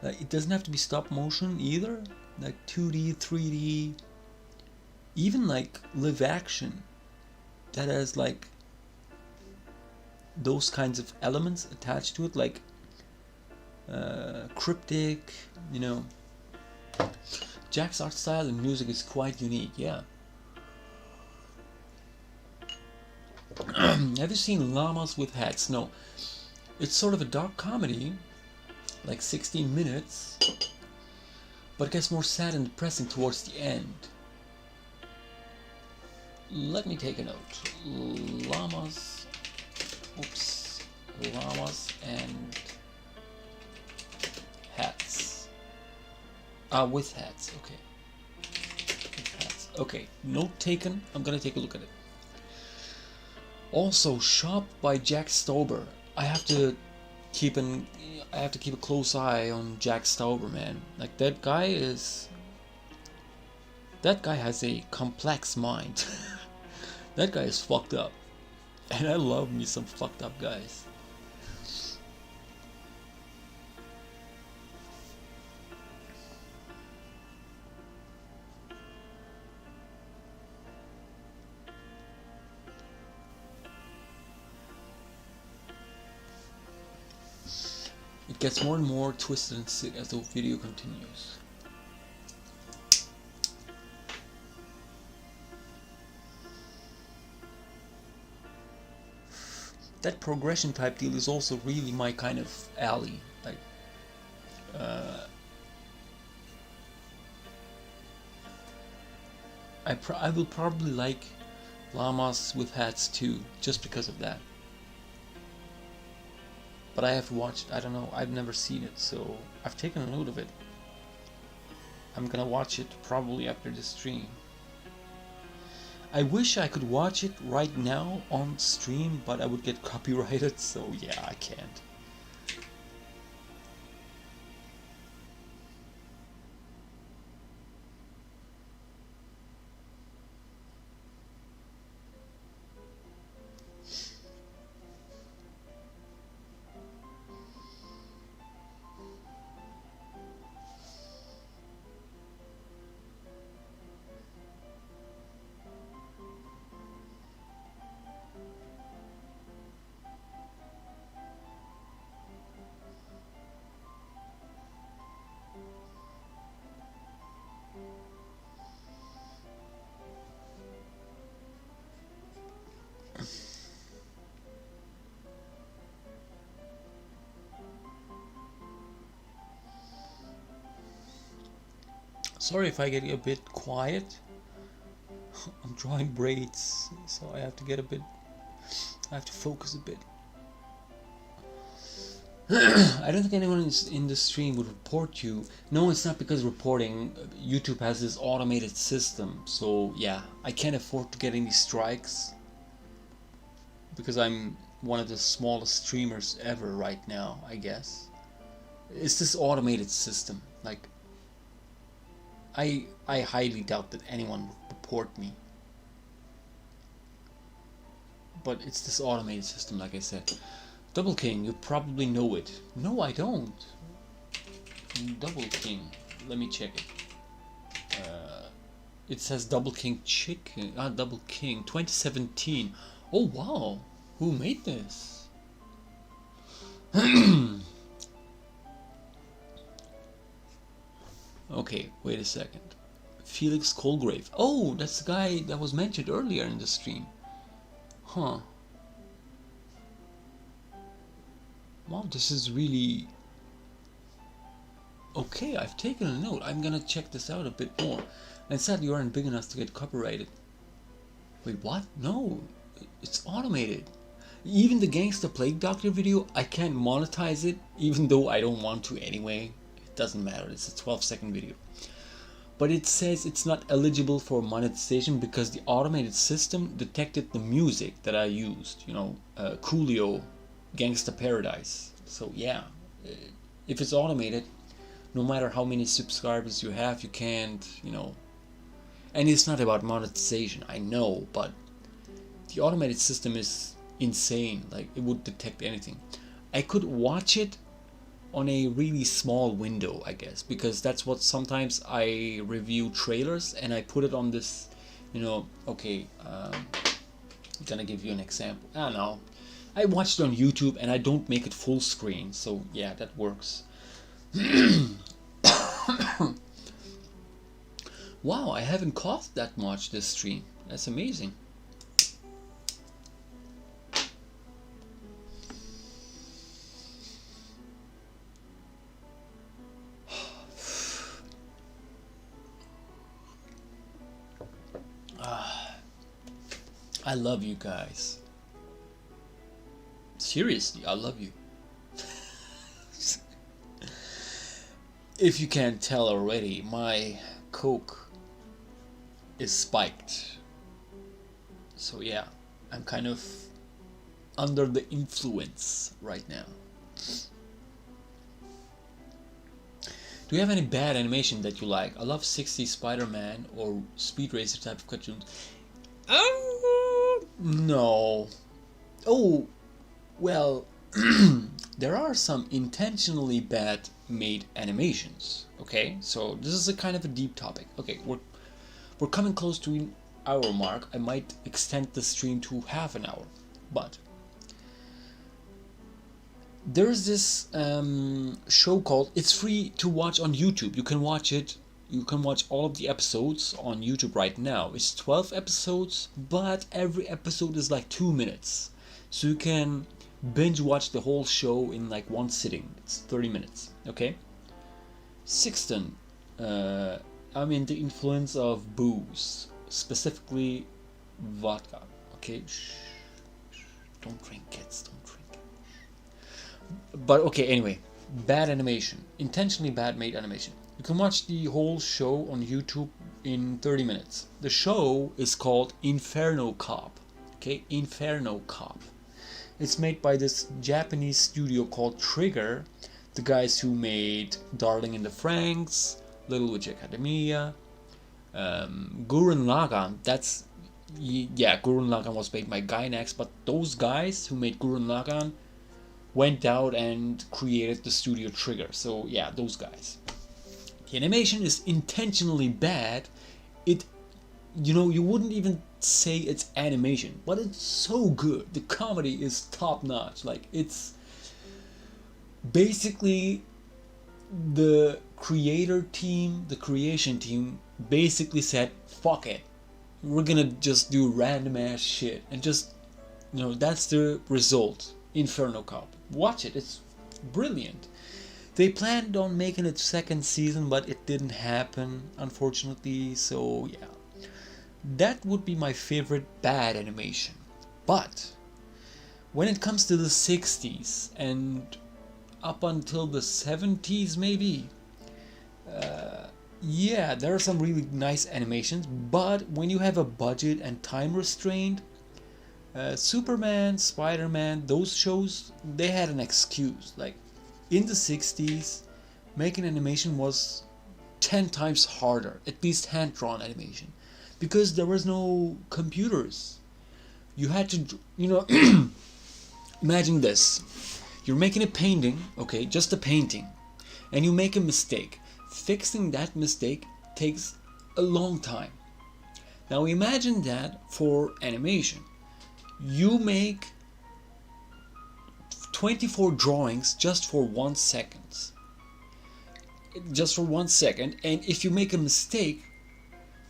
It doesn't have to be stop motion either. Like 2D, 3D, even like live action that has like those kinds of elements attached to it, like cryptic, you know. Jack's art style and music is quite unique, yeah. Have you seen Llamas with Hats? No. It's sort of a dark comedy, like 16 minutes, but it gets more sad and depressing towards the end. Let me take a note. Llamas. Oops. Llamas and hats. With hats. Okay. With hats. Okay. Note taken. I'm gonna take a look at it. Also, Shop by Jack Stauber. I have to keep a close eye on Jack Stauber, man. Like that guy has a complex mind. That guy is fucked up. And I love me some fucked up guys. It gets more and more twisted and sick as the video continues. That progression type deal is also really my kind of alley. Like, I will probably like Llamas with Hats too, just because of that. But I have to watch it. I don't know. I've never seen it, so I've taken a note of it. I'm gonna watch it probably after the stream. I wish I could watch it right now on stream, but I would get copyrighted, so yeah, I can't. Sorry if I get a bit quiet. I'm drawing braids, so I have to focus a bit. I don't think anyone in the stream would report you. No, it's not because reporting. YouTube has this automated system, so yeah, I can't afford to get any strikes because I'm one of the smallest streamers ever right now, I guess. It's this automated system. Like, I highly doubt that anyone would report me. But it's this automated system, like I said. Double King, you probably know it. No, I don't. Double King. Let me check it. It says Double King Chicken. Double King 2017. Oh wow, who made this? Okay, wait a second. Felix Colgrave. Oh, that's the guy that was mentioned earlier in the stream. Huh. Wow, this is really... Okay, I've taken a note. I'm gonna check this out a bit more. And sadly, you aren't big enough to get copyrighted. Wait, what? No, it's automated. Even the Gangsta Plague Doctor video, I can't monetize it, even though I don't want to anyway. It doesn't matter, it's a 12-second video. But it says it's not eligible for monetization because the automated system detected the music that I used. You know, Coolio, Gangsta Paradise. So yeah, if it's automated, no matter how many subscribers you have, you can't, you know. And it's not about monetization, I know, but the automated system is insane. Like, it would detect anything. I could watch it on a really small window, I guess, because that's what sometimes I review trailers and I put it on this, you know. Okay, I'm gonna give you an example. I don't know, I watched it on YouTube and I don't make it full screen, so yeah, that works. Wow, I haven't coughed that much this stream. That's amazing. I love you guys. Seriously, I love you. If you can't tell already, my Coke is spiked. So yeah, I'm kind of under the influence right now. Do you have any bad animation that you like? I love 60s Spider-Man or Speed Racer type of cartoons. No. Oh, well, there are some intentionally bad made animations. Okay, so this is a kind of a deep topic. Okay, we're coming close to an hour mark. I might extend the stream to half an hour, but there's this show called, it's free to watch on YouTube. You can watch it. You can watch all of the episodes on YouTube right now. It's 12 episodes, but every episode is like 2 minutes. So you can binge watch the whole show in like one sitting. It's 30 minutes, okay? Sixten, I'm in the influence of booze, specifically vodka, okay? Shh. Don't drink, kids, don't drink. But okay, anyway, bad animation, intentionally bad made animation. You can watch the whole show on YouTube in 30 minutes. The show is called Inferno Cop. Okay, Inferno Cop. It's made by this Japanese studio called Trigger, the guys who made Darling in the Franxx, Little Witch Academia, Gurren Lagann. That's, yeah, Gurren Lagann was made by Gainax, but those guys who made Gurren Lagann went out and created the studio Trigger. So yeah, those guys. The animation is intentionally bad. It, you know, you wouldn't even say it's animation, but it's so good. The comedy is top notch. Like, it's basically the creator team, the creation team basically said, fuck it, we're gonna just do random ass shit, and just, you know, that's the result. Inferno Cop, watch it, it's brilliant. They planned on making a second season, but it didn't happen, unfortunately. So yeah, that would be my favorite bad animation. But when it comes to the 60s and up until the 70s maybe, yeah, there are some really nice animations. But when you have a budget and time restraint, Superman, Spider-Man, those shows, they had an excuse. Like, in the 60s, making animation was 10 times harder, at least hand-drawn animation, because there was no computers. You had to, you know, imagine this. You're making a painting, okay, just a painting, and you make a mistake. Fixing that mistake takes a long time. Now imagine that for animation. You make 24 drawings just for 1 second. Just for 1 second, and if you make a mistake,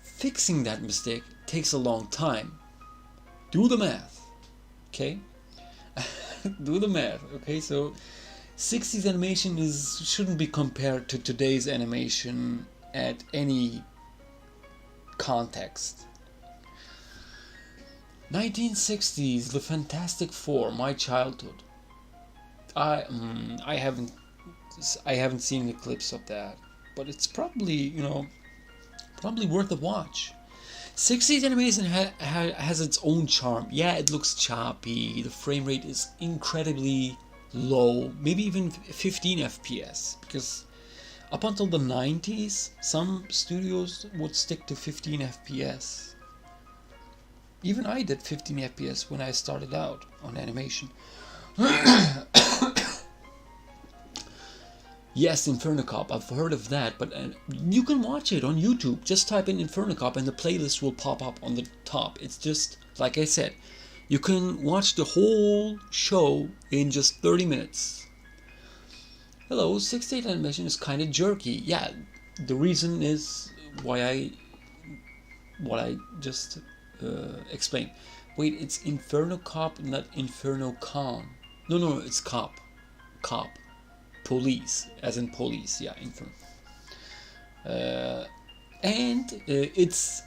fixing that mistake takes a long time. Do the math, okay? Do the math, okay? So 60s animation shouldn't be compared to today's animation at any context. 1960s, the Fantastic Four, my childhood. I haven't seen the clips of that, but it's probably probably worth a watch. 60s animation has its own charm. Yeah, it looks choppy. The frame rate is incredibly low, maybe even 15 FPS, because up until the 90s, some studios would stick to 15 FPS. Even I did 15 FPS when I started out on animation. Yes, Inferno Cop, I've heard of that, but you can watch it on YouTube. Just type in Inferno Cop and the playlist will pop up on the top. It's just, like I said, you can watch the whole show in just 30 minutes. Hello, 68 animation is kind of jerky. Yeah, the reason is what I just explained. Wait, it's Inferno Cop, not Inferno Con. No, it's Cop. Police, as in police, yeah, Inferno. And it's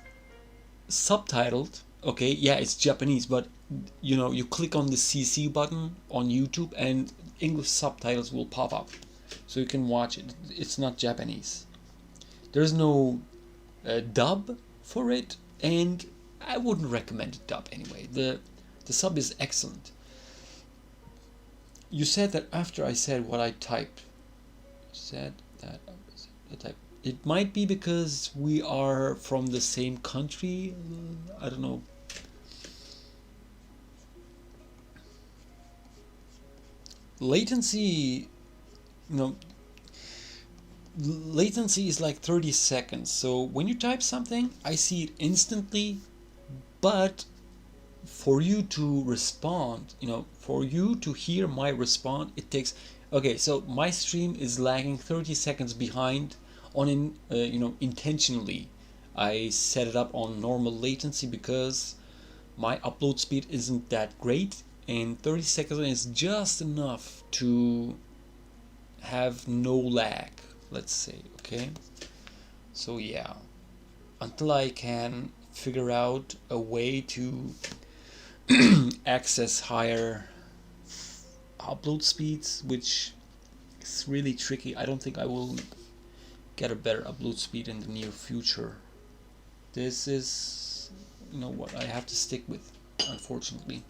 subtitled, okay, yeah, it's Japanese, but you click on the CC button on YouTube and English subtitles will pop up, so you can watch it. It's not Japanese. There's no dub for it, and I wouldn't recommend a dub anyway. The sub is excellent. You said that after I said what I typed. It might be because we are from the same country. I don't know. Latency, latency is like 30 seconds. So when you type something, I see it instantly, but for you to respond, for you to hear my response, it takes. Okay, so my stream is lagging 30 seconds behind on intentionally. I set it up on normal latency because my upload speed isn't that great, and 30 seconds is just enough to have no lag, let's say, okay? So yeah, until I can figure out a way to access higher upload speeds, which is really tricky. I don't think I will get a better upload speed in the near future. This is what I have to stick with, unfortunately.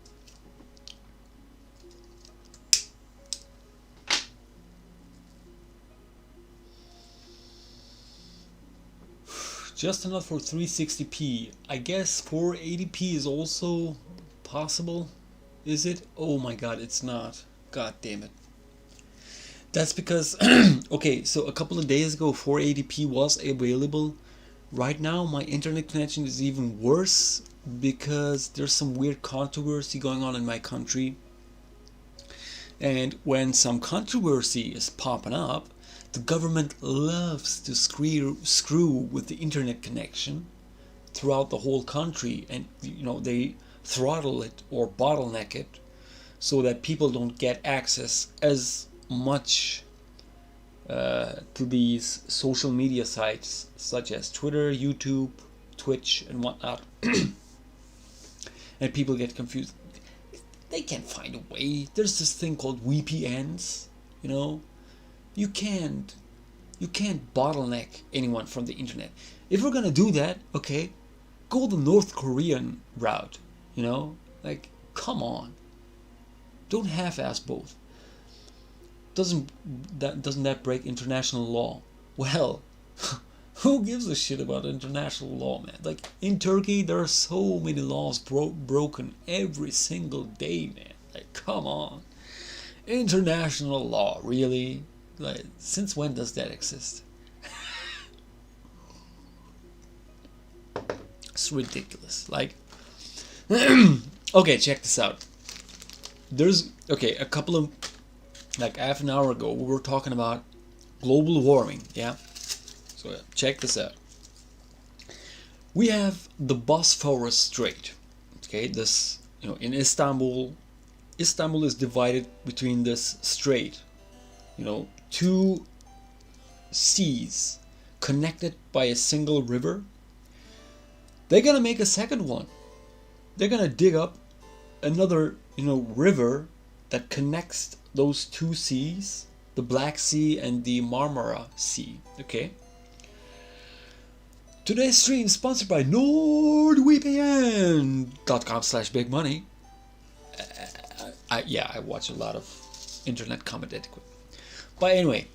Just enough for 360p. I guess 480p is also possible. Is it? Oh my god, it's not. God damn it. That's because okay, so a couple of days ago 480p was available. Right now my internet connection is even worse because there's some weird controversy going on in my country. And when some controversy is popping up, the government loves to screw with the internet connection throughout the whole country, and they throttle it or bottleneck it so that people don't get access as much to these social media sites such as Twitter, YouTube, Twitch, and whatnot. And people get confused. They can find a way. There's this thing called VPNs. You can't bottleneck anyone from the internet. If we're gonna do that, okay, go the North Korean route. Like, come on. Don't half-ass both. Doesn't that break international law? Well, who gives a shit about international law, man? Like, in Turkey, there are so many laws broken every single day, man. Like, come on. International law, really? Like, since when does that exist? It's ridiculous. Like, okay, check this out. There's, okay, a couple of, like half an hour ago, we were talking about global warming, yeah? So check this out. We have the Bosphorus Strait, okay? This, you know, in Istanbul, Istanbul is divided between this strait, you know, two seas connected by a single river. They're gonna make a second one. They're gonna dig up another, you know, river that connects those two seas, the Black Sea and the Marmara Sea, okay? Today's stream sponsored by NordVPN.com/bigmoney. Yeah, I watch a lot of internet comment etiquette. But anyway,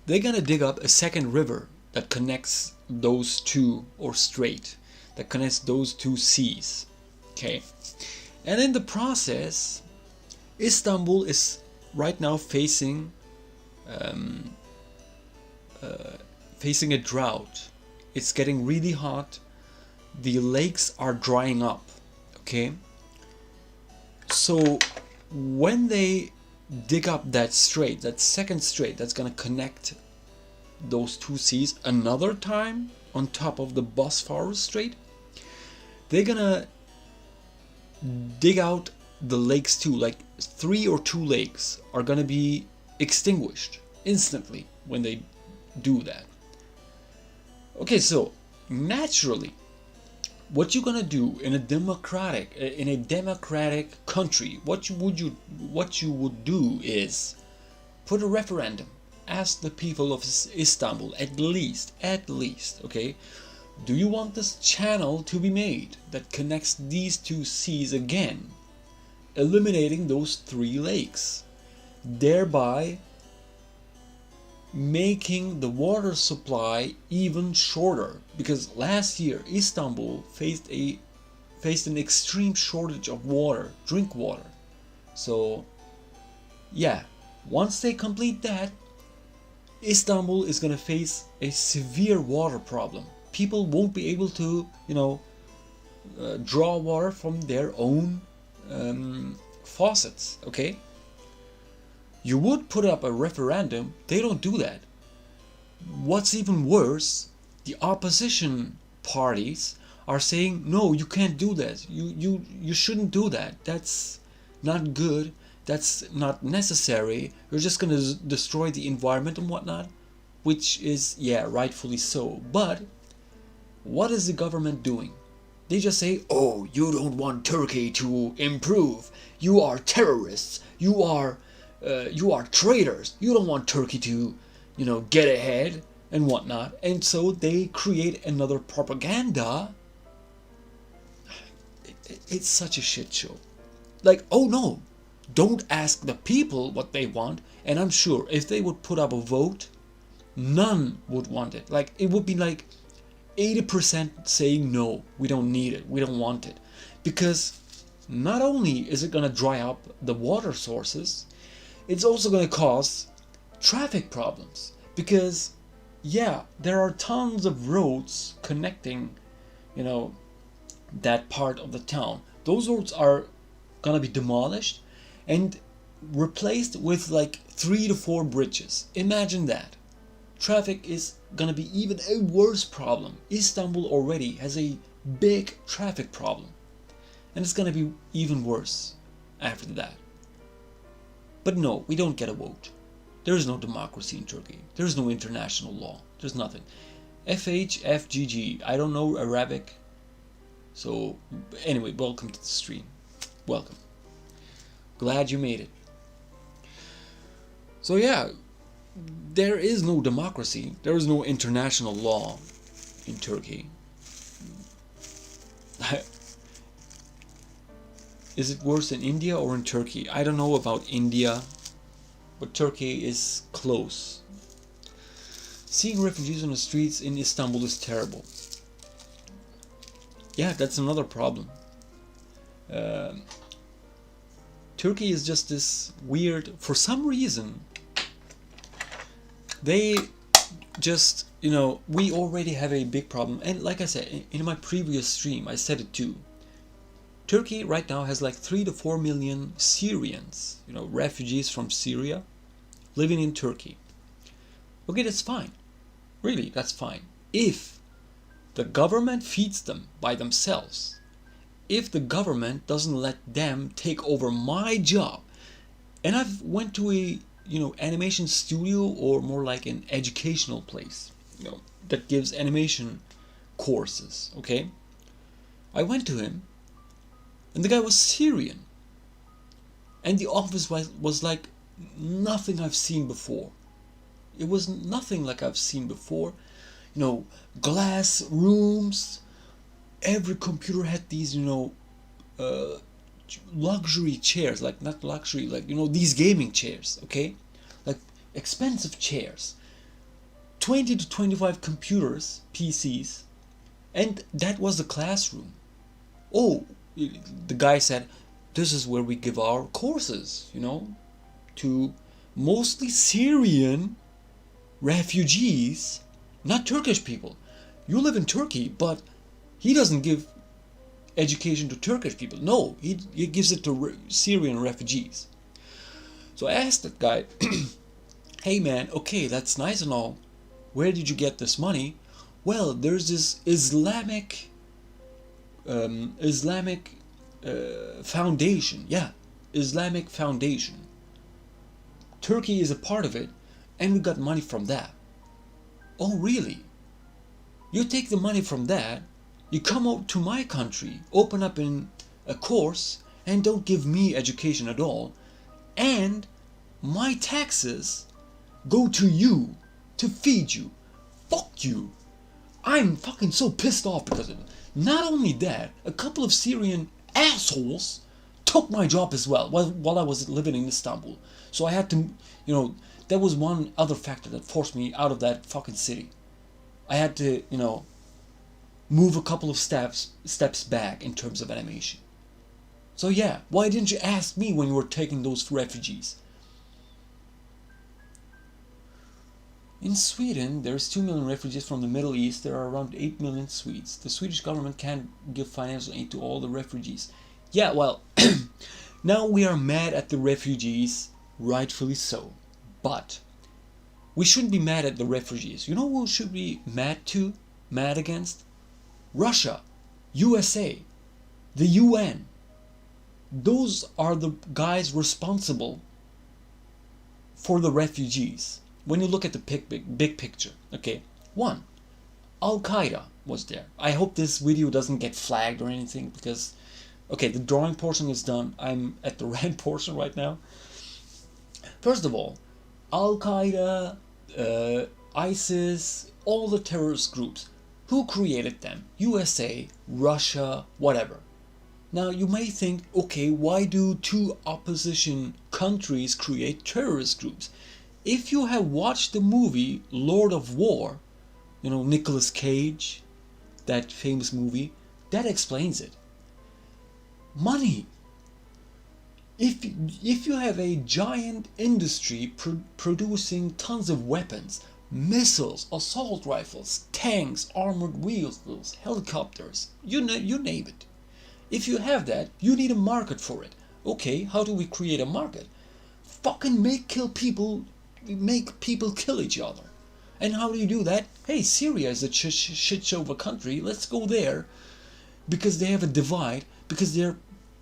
they're gonna dig up a second river that connects those two, or strait, that connects those two seas, okay? And in the process, Istanbul is right now facing facing a drought. It's getting really hot. The lakes are drying up, okay? So when they dig up that strait, that second strait that's gonna connect those two seas another time on top of the Bosphorus Strait, they're gonna dig out the lakes too. Like 3 or 2 lakes are gonna be extinguished instantly when they do that. Okay, so naturally, what you're gonna do in a democratic country, what you would do is put a referendum, ask the people of Istanbul, at least, okay, do you want this channel to be made that connects these two seas again, eliminating those 3 lakes, thereby making the water supply even shorter? Because last year Istanbul faced an extreme shortage of water, drink water. So yeah, once they complete that, Istanbul is gonna face a severe water problem. People won't be able to, you know, draw water from their own faucets, okay? You would put up a referendum, they don't do that. What's even worse, the opposition parties are saying, no, you can't do that. You shouldn't do that. That's not good. That's not necessary. You're just going to destroy the environment and whatnot. Which is, yeah, rightfully so. But what is the government doing? They just say, oh, you don't want Turkey to improve. You are terrorists. You are traitors. You don't want Turkey to, you know, get ahead and whatnot. And so they create another propaganda. It's such a shit show. Like, oh no, don't ask the people what they want. And I'm sure if they would put up a vote, none would want it. Like, it would be like 80% saying no, we don't need it, we don't want it. Because not only is it going to dry up the water sources, it's also going to cause traffic problems. Because, yeah, there are tons of roads connecting, you know, that part of the town. Those roads are going to be demolished and replaced with like 3 to 4 bridges. Imagine that. Traffic is going to be even a worse problem. Istanbul already has a big traffic problem. And it's going to be even worse after that. But no, we don't get a vote. There is no democracy in Turkey. There is no international law. There's nothing. FHFGG. I don't know Arabic. So anyway, welcome to the stream. Welcome. Glad you made it. So yeah, there is no democracy. There is no international law in Turkey. Is it worse in India or in Turkey? I don't know about India, but Turkey is close. Seeing refugees on the streets in Istanbul is terrible. Yeah, that's another problem. Turkey is just this weird, for some reason, They just, we already have a big problem. And like I said in my previous stream, I said it too. Turkey right now has like 3 to 4 million Syrians, refugees from Syria living in Turkey. Okay, that's fine. Really, that's fine. If the government feeds them by themselves, if the government doesn't let them take over my job, and I've went to a animation studio, or more like an educational place, that gives animation courses. Okay, I went to him, and the guy was Syrian, and the office was like nothing I've seen before. It was nothing like I've seen before. Glass rooms. Every computer had these, luxury chairs, like not luxury, like these gaming chairs, okay, like expensive chairs. 20 to 25 computers, PCs, and that was the classroom. Oh, the guy said, this is where we give our courses, to mostly Syrian refugees, not Turkish people. You live in Turkey, but he doesn't give education to Turkish people. No, he gives it to Syrian refugees. So I asked that guy, hey man, okay, that's nice and all. Where did you get this money? Well, there's this Islamic foundation. Yeah, Islamic foundation. Turkey is a part of it, and we got money from that. Oh, really? You take the money from that, you come out to my country, open up in a course, and don't give me education at all, and my taxes go to you to feed you. Fuck you. I'm fucking so pissed off because of it. Not only that, a couple of Syrian assholes took my job as well while I was living in Istanbul. So I had to, that was one other factor that forced me out of that fucking city. I had to, move a couple of steps back in terms of animation. So yeah, why didn't you ask me when you were taking those refugees? In Sweden, there's 2 million refugees from the Middle East. There are around 8 million Swedes. The Swedish government can't give financial aid to all the refugees. Yeah, well, now we are mad at the refugees, rightfully so. But we shouldn't be mad at the refugees. You know who should be mad against? Russia, USA, the UN. Those are the guys responsible for the refugees. When you look at the big picture, okay? 1, Al-Qaeda was there. I hope this video doesn't get flagged or anything because, okay, the drawing portion is done. I'm at the rant portion right now. First of all, Al-Qaeda, ISIS, all the terrorist groups. Who created them? USA, Russia, whatever. Now you may think, okay, why do 2 opposition countries create terrorist groups? If you have watched the movie Lord of War, Nicolas Cage, that famous movie, that explains it. Money. If you have a giant industry producing tons of weapons, missiles, assault rifles, tanks, armored vehicles, helicopters, you name it. If you have that, you need a market for it. Okay, how do we create a market? Fucking make people kill each other. And how do you do that? Hey, Syria is a shit show of a country. Let's go there. Because they have a divide. Because they're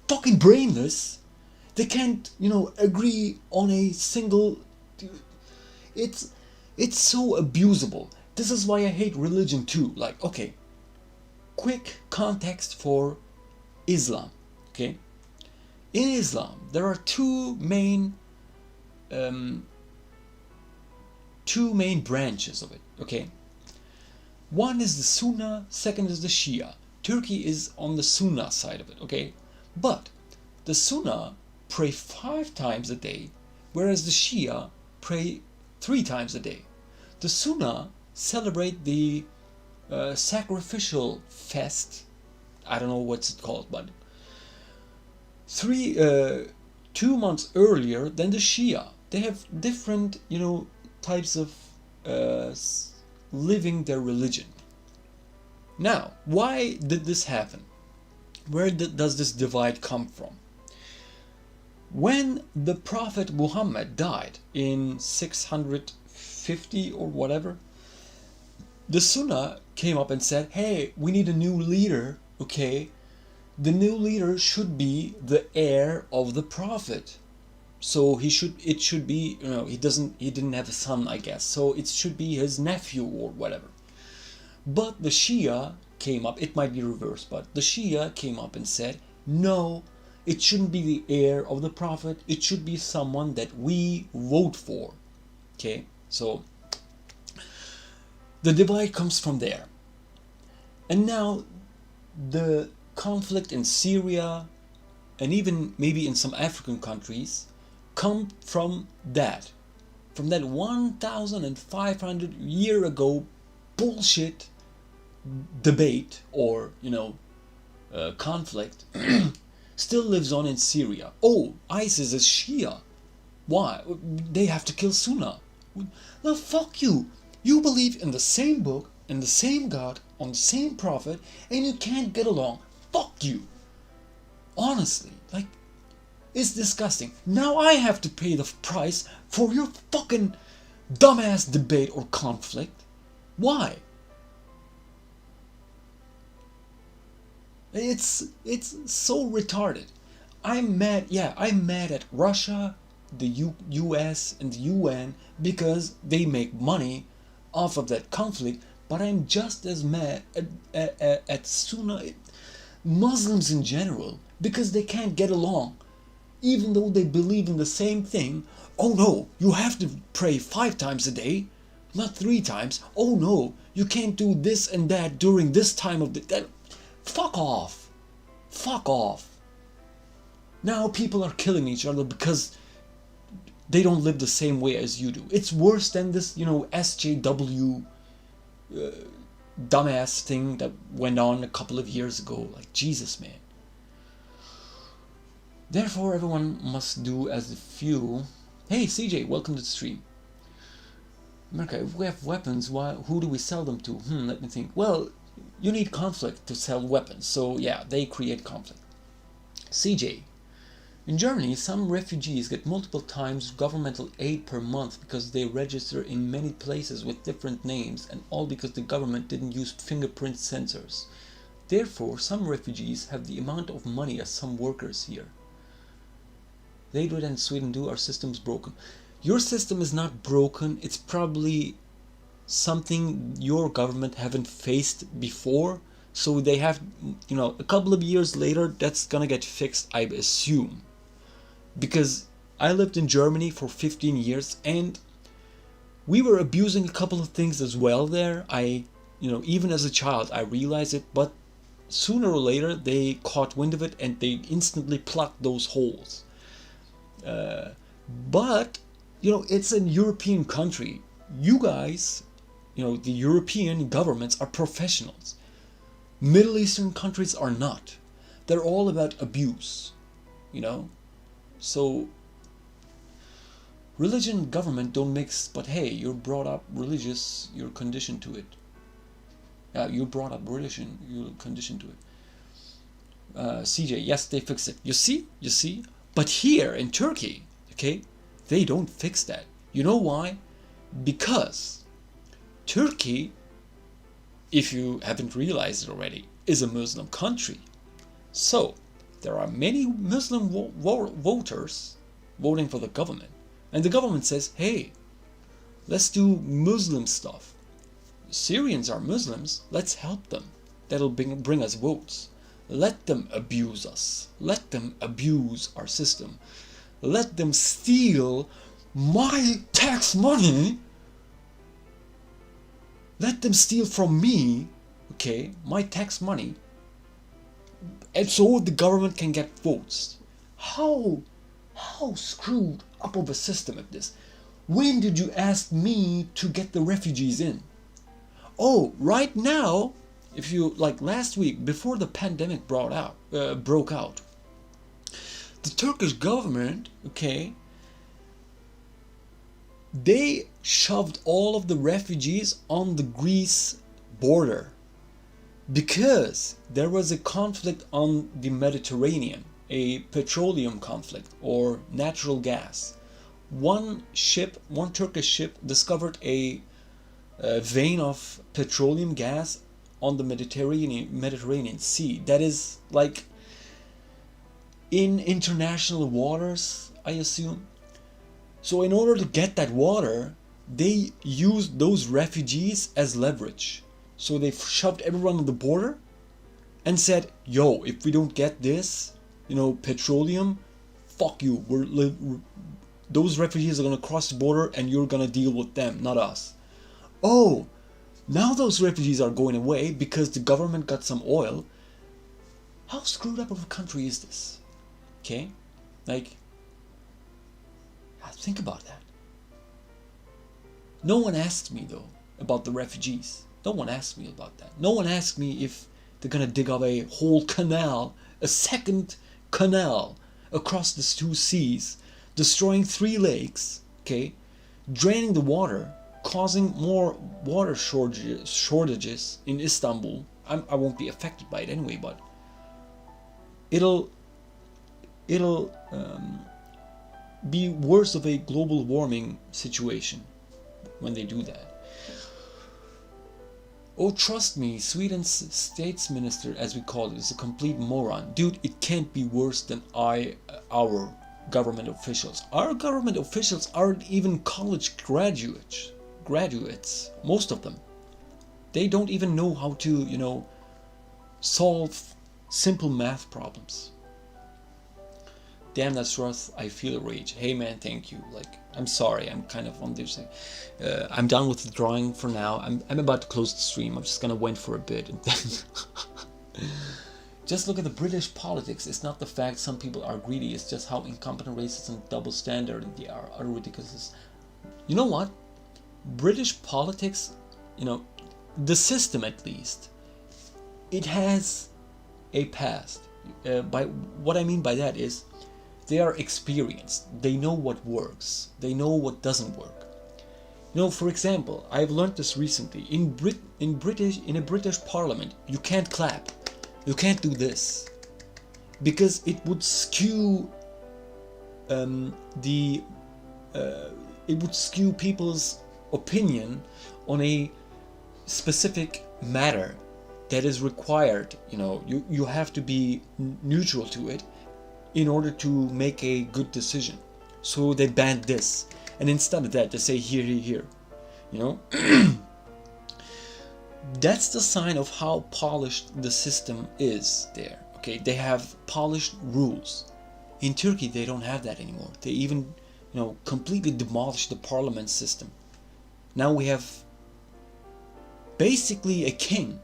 fucking brainless. They can't, agree on a single... It's so abusable. This is why I hate religion too. Like, okay, quick context for Islam. Okay, in Islam there are two main branches of it. Okay, one is the Sunnah, second is the Shia. Turkey is on the Sunnah side of it. Okay, but the Sunnah pray 5 times a day, whereas the Shia pray 3 times a day. The Sunnah celebrate the sacrificial fest. I don't know what's it called, but 2 months earlier than the Shia. They have different, types of uh, living their religion. Now, why did this happen? Where does this divide come from? When the Prophet Muhammad died in 650 or whatever, the Sunnah came up and said, hey, we need a new leader, okay? The new leader should be the heir of the Prophet. So it should be, he didn't have a son, I guess. So it should be his nephew or whatever. But the Shia came up, it might be reversed, but the Shia came up and said, no, it shouldn't be the heir of the Prophet. It should be someone that we vote for. Okay, so the divide comes from there. And now the conflict in Syria and even maybe in some African countries come from that 1,500 year ago bullshit debate or conflict still lives on in Syria. Oh, ISIS is Shia. Why? They have to kill Sunnah. Well, fuck you. You believe in the same book, in the same God, on the same prophet, and you can't get along. Fuck you. Honestly, like, it's disgusting. Now I have to pay the price for your fucking dumbass debate or conflict. Why? It's so retarded. I'm mad. Yeah, I'm mad at Russia, the US, and the UN because they make money off of that conflict. But I'm just as mad at Sunnah, Muslims in general, because they can't get along, even though they believe in the same thing. Oh no, you have to pray 5 times a day, not 3 times. Oh no, you can't do this and that during this time of the day. Fuck off. Fuck off. Now people are killing each other because they don't live the same way as you do. It's worse than this, SJW dumbass thing that went on a couple of years ago. Like, Jesus, man. Therefore, everyone must do as the few. Hey, CJ, welcome to the stream. America, if we have weapons, who do we sell them to? Let me think. Well, you need conflict to sell weapons, so yeah, they create conflict. CJ, in Germany, some refugees get multiple times governmental aid per month because they register in many places with different names, and all because the government didn't use fingerprint sensors. Therefore, some refugees have the amount of money as some workers here. They do it in Sweden do. Our system's broken. Your system is not broken. It's probably something your government haven't faced before. So they have, a couple of years later, that's gonna get fixed, I assume. Because I lived in Germany for 15 years and we were abusing a couple of things as well there. Even as a child, I realized it, but sooner or later they caught wind of it and they instantly plugged those holes. But it's a European country. You guys, the European governments are professionals. Middle Eastern countries are not. They're all about abuse, So religion and government don't mix, but hey, you're brought up religious, you're conditioned to it. You're brought up religion, you're conditioned to it. CJ, yes, they fix it. You see? But here in Turkey, okay, they don't fix that. You know why? Because Turkey, if you haven't realized it already, is a Muslim country. So there are many Muslim voters voting for the government. And the government says, hey, let's do Muslim stuff. Syrians are Muslims, let's help them. That'll bring us votes. Let them abuse us. Let them abuse our system. Let them steal my tax money. Let them steal from me, okay, my tax money. And so the government can get votes. How screwed up of a system is this? When did you ask me to get the refugees in? Oh, right now, if you, like last week, before the pandemic broke out, the Turkish government, okay, They shoved all of the refugees on the Greece border because there was a conflict on the Mediterranean, a petroleum conflict or natural gas. One Turkish ship discovered a vein of petroleum gas on the Mediterranean Sea that is like in international waters, I assume. So in order to get that water, they used those refugees as leverage. So they shoved everyone on the border and said, "Yo, if we don't get this, petroleum, fuck you. Those refugees are gonna cross the border, and you're gonna deal with them, not us." Oh, now those refugees are going away because the government got some oil. How screwed up of a country is this? Okay, like, think about that. No one asked me though about the refugees. No one asked me about that. No one asked me if they're gonna dig up a whole canal, a second canal across the two seas, destroying 3 lakes, okay, draining the water, causing more water shortages in Istanbul. I won't be affected by it anyway, but it'll be worse of a global warming situation when they do that. Oh, trust me, Sweden's states minister, as we call it, is a complete moron. Dude, it can't be worse than our government officials. Our government officials aren't even college graduates, most of them. They don't even know how to, solve simple math problems. Damn, that's rough. I feel rage. Hey man, thank you. Like, I'm sorry, I'm kind of on this. I'm done with the drawing for now. I'm about to close the stream. I'm just gonna wait for a bit and then just look at the British politics. It's not the fact some people are greedy, it's just how incompetent, racist, and double standard they are. Utter ridiculous. You know what? British politics, the system at least, it has a past. By what I mean by that is, they are experienced. They know what works. They know what doesn't work. For example, I've learned this recently. In a British Parliament, you can't clap. You can't do this because it would skew people's opinion on a specific matter that is required. You have to be neutral to it in order to make a good decision. So they banned this, and instead of that they say here. That's the sign of how polished the system is there. Okay, they have polished rules. In Turkey they don't have that anymore. They even completely demolished the parliament system. Now we have basically a king.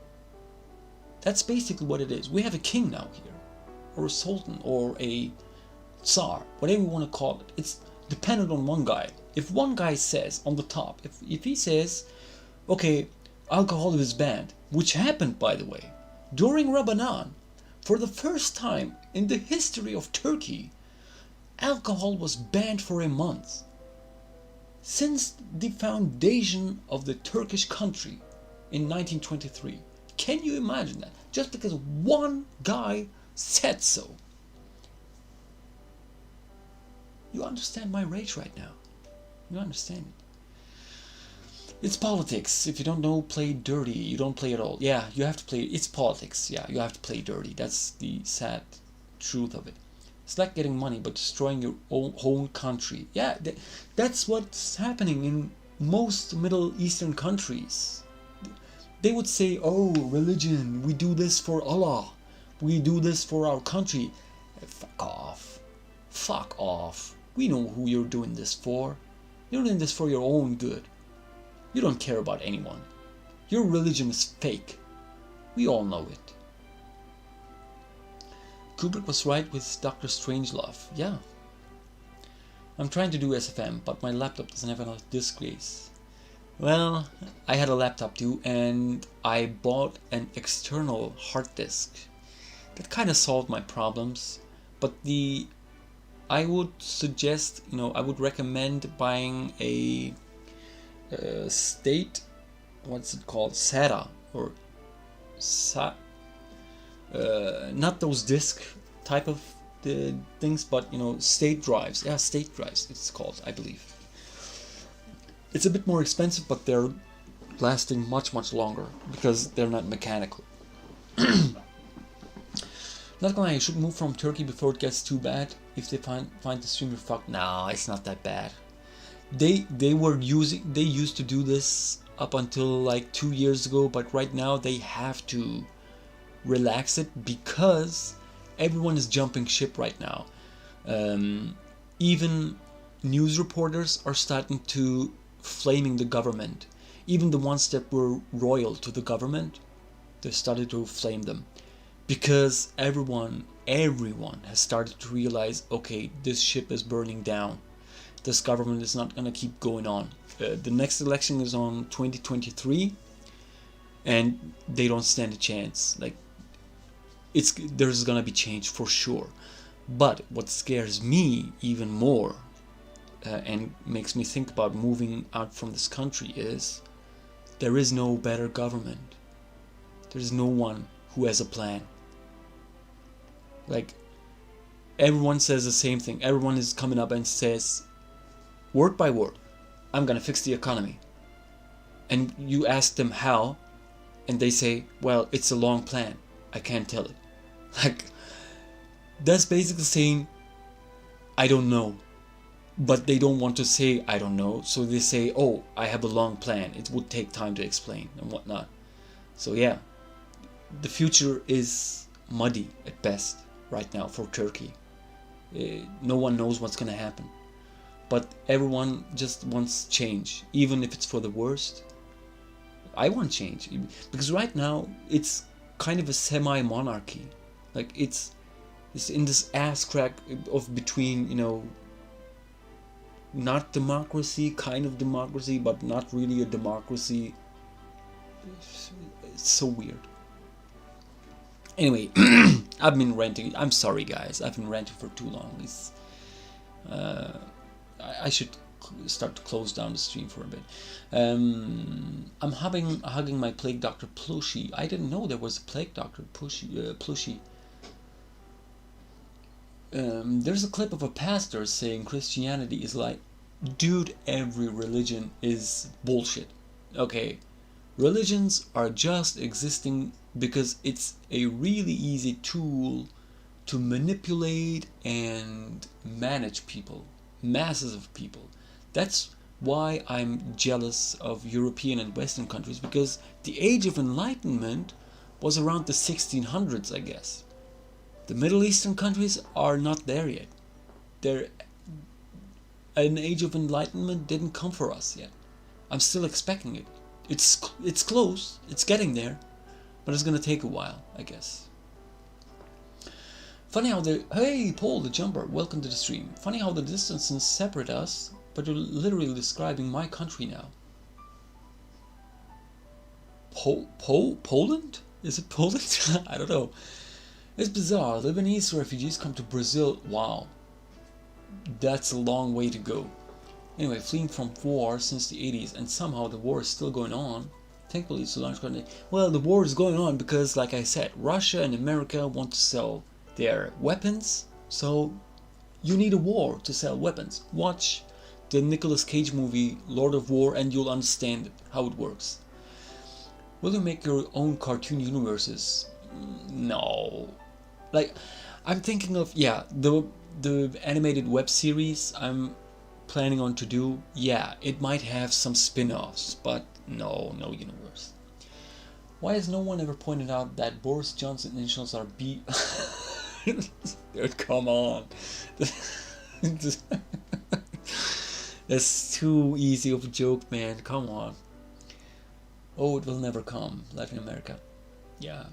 That's basically what it is. We have a king now here, or a sultan, or a tsar, whatever you want to call it. It's dependent on one guy. If one guy says on the top, if he says, okay, alcohol is banned, which happened, by the way, during Ramadan, for the first time in the history of Turkey, alcohol was banned for a month. Since the foundation of the Turkish country in 1923. Can you imagine that? Just because one guy said so. You understand my rage right now. You understand it. It's politics. If you don't know, play dirty. You don't play at all. Yeah, you have to play. It's politics. Yeah, you have to play dirty. That's the sad truth of it. It's like getting money but destroying your own country. Yeah, that's what's happening in most Middle Eastern countries. They would say, oh, religion, we do this for Allah. We do this for our country. Fuck off. Fuck off. We know who you're doing this for. You're doing this for your own good. You don't care about anyone. Your religion is fake. We all know it. Kubrick was right with Dr. Strangelove. Yeah. I'm trying to do SFM, but my laptop doesn't have enough disk space. Well, I had a laptop too, and I bought an external hard disk. That kind of solved my problems, but the I would suggest, I would recommend buying a state, what's it called, SATA, or Sa not those disk type of the things, but state drives. Yeah, state drives it's called, I believe. It's a bit more expensive, but they're lasting much longer because they're not mechanical. Not gonna lie, you should move from Turkey before it gets too bad. If they find the streamer fucked, no, it's not that bad. They used to do this up until like 2 years ago, but right now they have to relax it because everyone is jumping ship right now. Even news reporters are starting to flaming the government. Even the ones that were loyal to the government, they started to flame them because everyone has started to realize, okay, this ship is burning down. This government is not gonna keep going on. The next election is on 2023, and they don't stand a chance. Like, there's gonna be change for sure. But what scares me even more and makes me think about moving out from this country is there is no better government. There's no one who has a plan. Like, everyone says the same thing. Everyone is coming up and says, word by word, I'm gonna fix the economy. And you ask them how, and they say, well, it's a long plan. I can't tell it. Like, that's basically saying, I don't know. But they don't want to say, I don't know. So they say, oh, I have a long plan. It would take time to explain and whatnot. So yeah, the future is muddy at best right now for Turkey. No one knows what's gonna happen. But everyone just wants change, even if it's for the worst. I want change because right now it's kind of a semi-monarchy. Like, it's in this ass crack of between, not democracy, kind of democracy, but not really a democracy. It's so weird. Anyway, I've been ranting. I'm sorry, guys. I've been ranting for too long. I should start to close down the stream for a bit. I'm hugging my Plague Doctor plushie. I didn't know there was a Plague Doctor plushie. There's a clip of a pastor saying Christianity is like, dude, every religion is bullshit. Okay, religions are just existing because it's a really easy tool to manipulate and manage people, masses of people. That's why I'm jealous of European and Western countries, because the Age of Enlightenment was around the 1600s, I guess. The Middle Eastern countries are not there yet. An Age of Enlightenment didn't come for us yet. I'm still expecting it. It's close. It's getting there, but it's gonna take a while, I guess. Funny how hey, Paul the Jumper, welcome to the stream. Funny how the distances separate us, but you're literally describing my country now. Poland? Is it Poland? I don't know. It's bizarre. Lebanese refugees come to Brazil. Wow. That's a long way to go. Anyway, fleeing from war since the 80s, and somehow the war is still going on. Thankfully, it's a large country. Well, the war is going on because, like I said, Russia and America want to sell their weapons, so you need a war to sell weapons. Watch the Nicolas Cage movie Lord of War and you'll understand how it works. Will you make your own cartoon universes? No. Like, I'm thinking of, yeah, the animated web series I'm planning on to do, yeah, it might have some spin-offs, but no universe. Why has no one ever pointed out that Boris Johnson initials are B? Dude, come on. That's too easy of a joke, man. Come on. Oh, it will never come. Latin America. Yeah.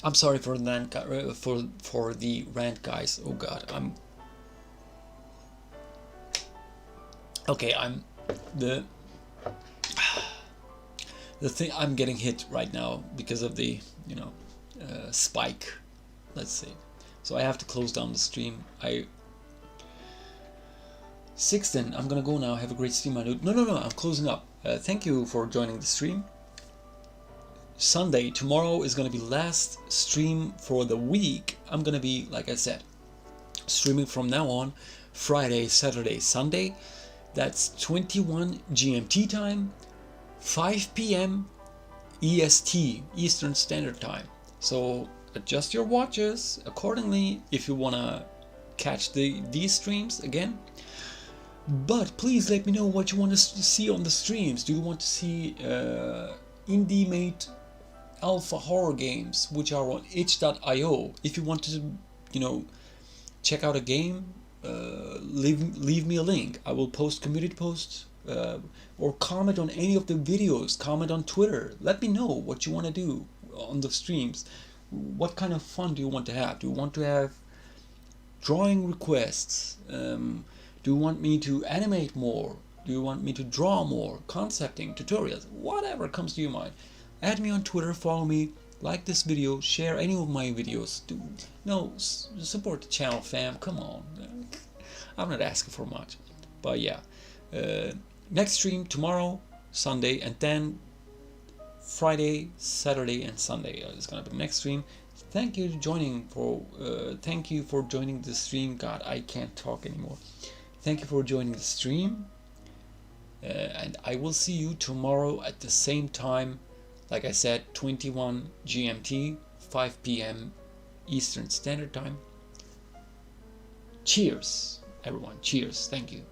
I'm sorry for the rant, guys. Oh God, the thing, I'm getting hit right now because of the spike, let's say. So I have to close down the stream. Sixten, I'm gonna go now. Have a great stream, my dude. No, I'm closing up. Thank you for joining the stream. Sunday, tomorrow is gonna be last stream for the week. I'm gonna be, like I said, streaming from now on, Friday, Saturday, Sunday. That's 21 GMT time, 5 p.m. EST, Eastern Standard Time. So adjust your watches accordingly if you wanna catch these streams again. But please let me know what you want to see on the streams. Do you want to see indie-made alpha horror games, which are on itch.io? If you want to, check out a game, leave me a link. I will post community posts or comment on any of the videos. Comment on Twitter. Let me know what you want to do on the streams. What kind of fun do you want to have? Do you want to have drawing requests? Do you want me to animate more? Do you want me to draw more? Concepting, tutorials, whatever comes to your mind. Add me on Twitter, follow me, like this video, share any of my videos. Support the channel, fam. Come on. I'm not asking for much. But yeah. Next stream tomorrow, Sunday, and then Friday, Saturday, and Sunday is gonna be the next stream. Thank you for joining the stream. God, I can't talk anymore. Thank you for joining the stream, and I will see you tomorrow at the same time. Like I said, 21 GMT, 5 p.m. Eastern Standard Time. Cheers, everyone. Cheers. Thank you.